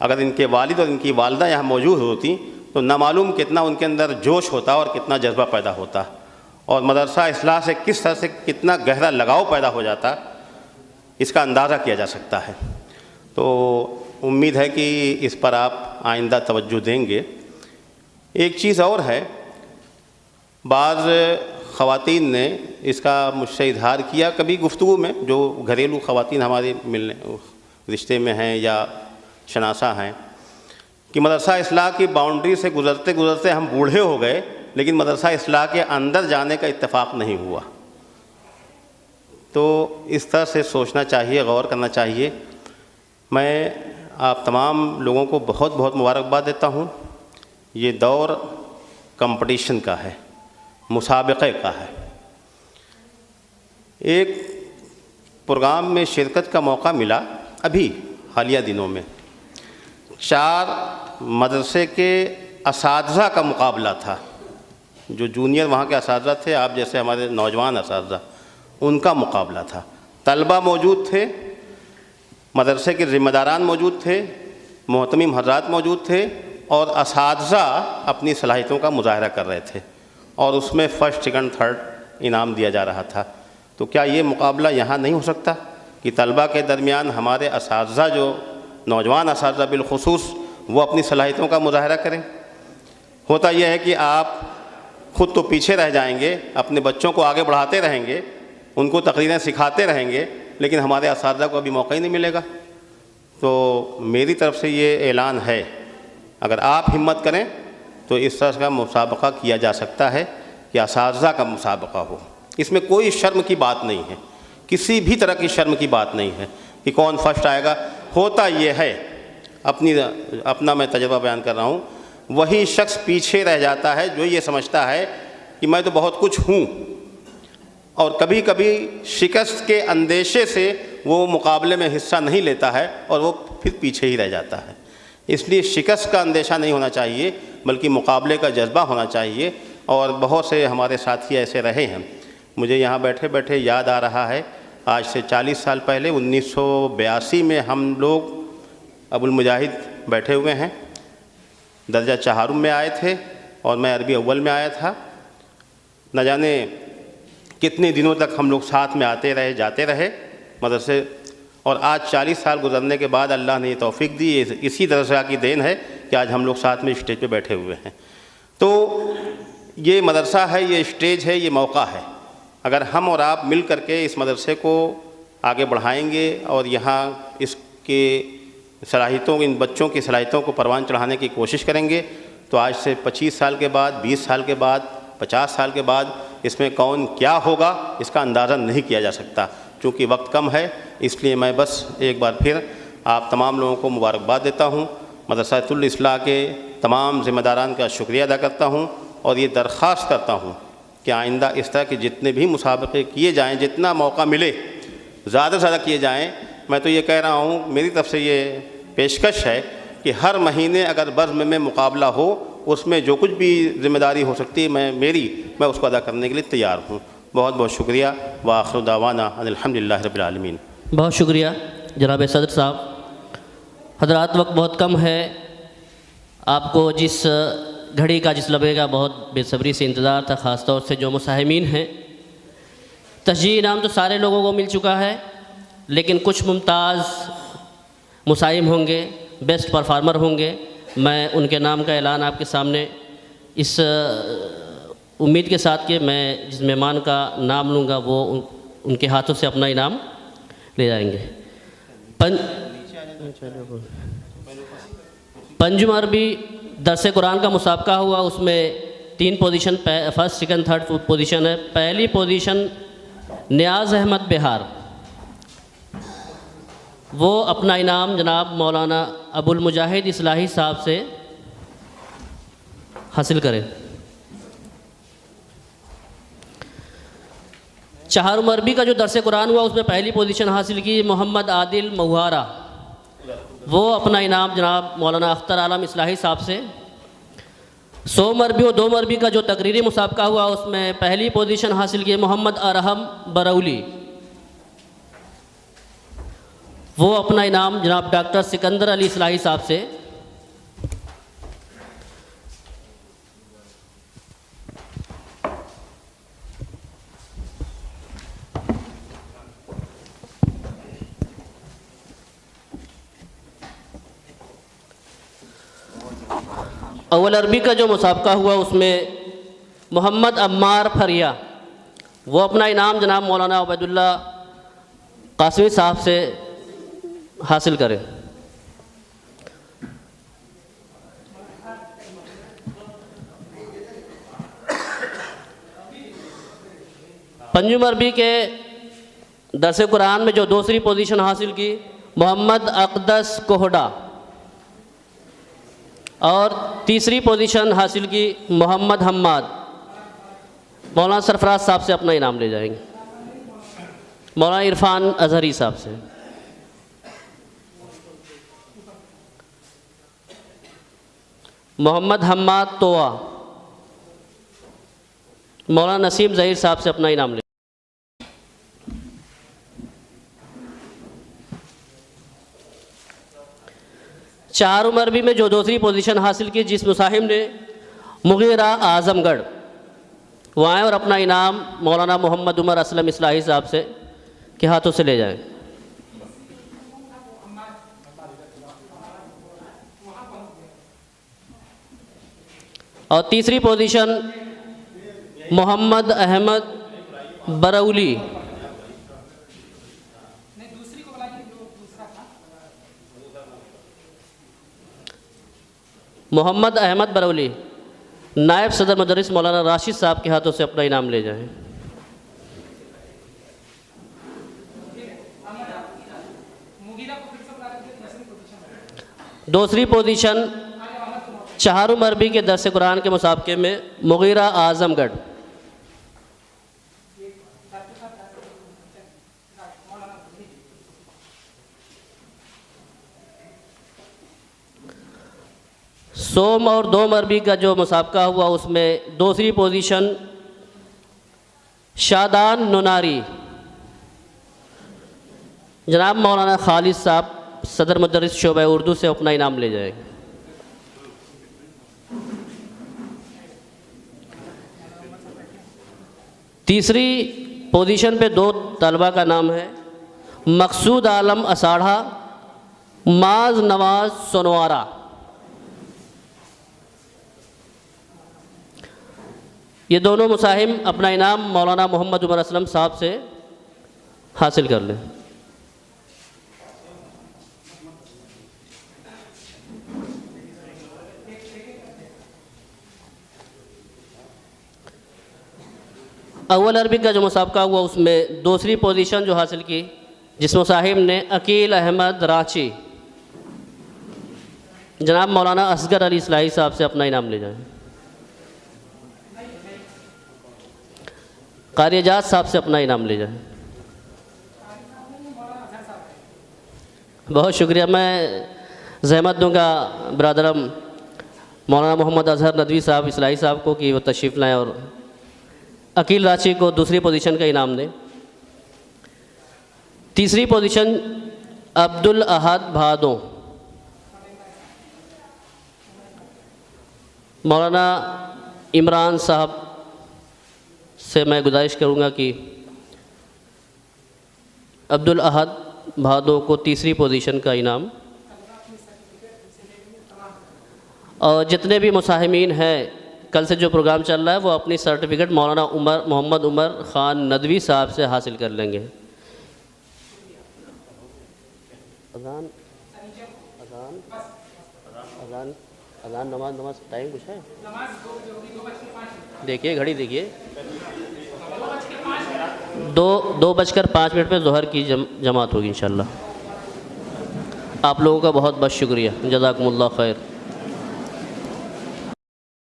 اگر ان کے والد اور ان کی والدہ یہاں موجود ہوتی تو نہ معلوم کتنا ان کے اندر جوش ہوتا اور کتنا جذبہ پیدا ہوتا، اور مدرسہ اصلاح سے کس طرح سے کتنا گہرا لگاؤ پیدا ہو جاتا، اس کا اندازہ کیا جا سکتا ہے۔ تو امید ہے کہ اس پر آپ آئندہ توجہ دیں گے۔ ایک چیز اور ہے، بعض خواتین نے اس کا مجھ سے اظہار کیا کبھی گفتگو میں، جو گھریلو خواتین ہمارے ملنے رشتے میں ہیں یا شناسہ ہیں، کہ مدرسہ اصلاح کی باؤنڈری سے گزرتے گزرتے ہم بوڑھے ہو گئے لیکن مدرسہ اصلاح کے اندر جانے کا اتفاق نہیں ہوا۔ تو اس طرح سے سوچنا چاہیے، غور کرنا چاہیے۔ میں آپ تمام لوگوں کو بہت بہت مبارکباد دیتا ہوں۔ یہ دور کمپٹیشن کا ہے، مسابقے کا ہے۔ ایک پروگرام میں شرکت کا موقع ملا ابھی حالیہ دنوں میں، 4 مدرسے کے اساتذہ کا مقابلہ تھا، جو جونیئر وہاں کے اساتذہ تھے، آپ جیسے ہمارے نوجوان اساتذہ، ان کا مقابلہ تھا۔ طلبہ موجود تھے، مدرسے کے ذمہ داران موجود تھے، محتمم حضرات موجود تھے، اور اساتذہ اپنی صلاحیتوں کا مظاہرہ کر رہے تھے، اور اس میں فرسٹ، سیکنڈ، تھرڈ انعام دیا جا رہا تھا۔ تو کیا یہ مقابلہ یہاں نہیں ہو سکتا کہ طلبہ کے درمیان ہمارے اساتذہ، جو نوجوان اساتذہ بالخصوص، وہ اپنی صلاحیتوں کا مظاہرہ کریں؟ ہوتا یہ ہے کہ آپ خود تو پیچھے رہ جائیں گے، اپنے بچوں کو آگے بڑھاتے رہیں گے، ان کو تقریریں سکھاتے رہیں گے، لیکن ہمارے اساتذہ کو ابھی موقع ہی نہیں ملے گا۔ تو میری طرف سے یہ اعلان ہے، اگر آپ ہمت کریں تو اس طرح کا مسابقہ کیا جا سکتا ہے کہ اساتذہ کا مسابقہ ہو۔ اس میں کوئی شرم کی بات نہیں ہے، کسی بھی طرح کی شرم کی بات نہیں ہے کہ کون فرسٹ آئے گا۔ ہوتا یہ ہے، اپنا میں تجربہ بیان کر رہا ہوں، وہی شخص پیچھے رہ جاتا ہے جو یہ سمجھتا ہے کہ میں تو بہت کچھ ہوں، اور کبھی کبھی شکست کے اندیشے سے وہ مقابلے میں حصہ نہیں لیتا ہے اور وہ پھر پیچھے ہی رہ جاتا ہے۔ اس لیے شکست کا اندیشہ نہیں ہونا چاہیے، بلکہ مقابلے کا جذبہ ہونا چاہیے، اور بہت سے ہمارے ساتھی ایسے رہے ہیں۔ مجھے یہاں بیٹھے بیٹھے یاد آ رہا ہے، آج سے 40 سال پہلے 1982 میں ہم لوگ ابو المجاہد بیٹھے ہوئے ہیں، درجہ چہارم میں آئے تھے اور میں عربی اول میں آیا تھا۔ نہ جانے کتنے دنوں تک ہم لوگ ساتھ میں آتے رہے، جاتے رہے مدرسے، اور آج 40 سال گزرنے کے بعد اللہ نے یہ توفیق دی، اسی درجہ کی دین ہے کہ آج ہم لوگ ساتھ میں اسٹیج پہ بیٹھے ہوئے ہیں۔ تو یہ مدرسہ ہے، یہ اسٹیج ہے، یہ موقع ہے۔ اگر ہم اور آپ مل کر کے اس مدرسے کو آگے بڑھائیں گے اور یہاں اس کے صلاحیتوں، ان بچوں کی صلاحیتوں کو پروان چڑھانے کی کوشش کریں گے، تو آج سے 25 سال کے بعد، 20 سال کے بعد، 50 سال کے بعد اس میں کون کیا ہوگا اس کا اندازہ نہیں کیا جا سکتا۔ چونکہ وقت کم ہے، اس لیے میں بس ایک بار پھر آپ تمام لوگوں کو مبارکباد دیتا ہوں، مدرسہ الاصلاح کے تمام ذمہ داران کا شکریہ ادا کرتا ہوں، اور یہ درخواست کرتا ہوں کہ آئندہ اس طرح کے جتنے بھی مسابقے کیے جائیں، جتنا موقع ملے زیادہ سے زیادہ کیے جائیں۔ میں تو یہ کہہ رہا ہوں، میری طرف سے یہ پیشکش ہے کہ ہر مہینے اگر بزم میں مقابلہ ہو، اس میں جو کچھ بھی ذمہ داری ہو سکتی ہے میں اس کو ادا کرنے کے لیے تیار ہوں۔ بہت بہت شکریہ، وآخر دعوانا ان الحمدللہ رب العالمین۔ بہت شکریہ جناب صدر صاحب۔ حضرات، وقت بہت کم ہے، آپ کو جس گھڑی کا، جس لمحے کا بہت بے صبری سے انتظار تھا، خاص طور سے جو مساہمین ہیں، تشجیعی انعام تو سارے لوگوں کو مل چکا ہے، لیکن کچھ ممتاز مساہم ہوں گے، بیسٹ پرفارمر ہوں گے۔ میں ان کے نام کا اعلان آپ کے سامنے اس امید کے ساتھ کہ میں جس مہمان کا نام لوں گا وہ ان کے ہاتھوں سے اپنا انعام لے جائیں گے۔ پنجم عربی درس قرآن کا مسابقہ ہوا، اس میں 3 position, first, second, third position ہے۔ پہلی پوزیشن نیاز احمد بہار، وہ اپنا انعام جناب مولانا ابو المجاہد اصلاحی صاحب سے حاصل کریں۔ چہارم عربی کا جو درس قرآن ہوا، اس میں پہلی پوزیشن حاصل کی محمد عادل موہارا، وہ اپنا انعام جناب مولانا اختر عالم اصلاحی صاحب سے۔ سوم عربی و دوم عربی کا جو تقریری مسابقہ ہوا، اس میں پہلی پوزیشن حاصل کی محمد ارحم برولی، وہ اپنا انعام جناب ڈاکٹر سکندر علی اصلاحی صاحب سے اول عربی کا جو مسابقہ ہوا اس میں محمد عمار پھریا وہ اپنا انعام جناب مولانا عبید اللہ قاسمی صاحب سے حاصل کریں۔ پنجم عربی کے درس قرآن میں جو دوسری پوزیشن حاصل کی محمد اقدس کوہڈا، اور تیسری پوزیشن حاصل کی محمد حماد، مولانا سرفراز صاحب سے اپنا انعام لے جائیں گے، مولانا عرفان اظہری صاحب سے۔ محمد حماد توہ، مولانا نسیم ظہیر صاحب سے اپنا انعام لے۔ چہارم عربی میں جو دوسری پوزیشن حاصل کی جس مصاحب نے مغیرہ اعظم گڑھ، وہ آئیں اور اپنا انعام مولانا محمد عمر اسلم اصلاحی صاحب سے کے ہاتھوں سے لے جائیں۔ اور تیسری پوزیشن محمد احمد برولی، محمد احمد برولی نائب صدر مدرس مولانا راشد صاحب کے ہاتھوں سے اپنا انعام لے جائیں۔ دوسری پوزیشن چہارم عربی کے درس قرآن کے مسابقے میں مغیرہ اعظم گڑھ، سوم اور دوم عربی کا جو مسابقہ ہوا اس میں دوسری پوزیشن شادان نناری، جناب مولانا خالد صاحب صدر مدرس شعبہ اردو سے اپنا انعام لے جائیں گے۔ تیسری پوزیشن پہ دو طلبہ کا نام ہے مقصود عالم اساڑھا، معاذ نواز سنوارا۔ یہ دونوں مساہم اپنا انعام مولانا محمد عمر اسلم صاحب سے حاصل کر لیں۔ اول عربی کا جو مسابقہ ہوا اس میں دوسری پوزیشن جو حاصل کی جس مساہم نے عقیل احمد رانچی، جناب مولانا اصغر علی اصلاحی صاحب سے اپنا انعام لے جائیں۔ قاری اعجاز صاحب سے اپنا انعام لے جائیں۔ بہت شکریہ، میں زحمت دوں گا برادرم مولانا محمد اظہر ندوی صاحب اصلاحی صاحب کو کہ وہ تشریف لائیں اور عقیل رانچی کو دوسری پوزیشن کا انعام دیں۔ تیسری پوزیشن عبد الاحد بھادوں، مولانا عمران صاحب سے میں گزارش کروں گا کہ عبد الاحد بھادوں کو تیسری پوزیشن کا انعام، اور جتنے بھی مساہمین ہیں کل سے جو پروگرام چل رہا ہے وہ اپنی سرٹیفکیٹ مولانا محمد عمر خان ندوی صاحب سے حاصل کر لیں گے۔ اذان نماز ٹائم کچھ ہے؟ دیکھیے گھڑی دیکھیے، 2:05 پہ ظہر کی جماعت ہوگی انشاءاللہ۔ آپ لوگوں کا بہت بہت شکریہ، جزاکم اللہ خیر۔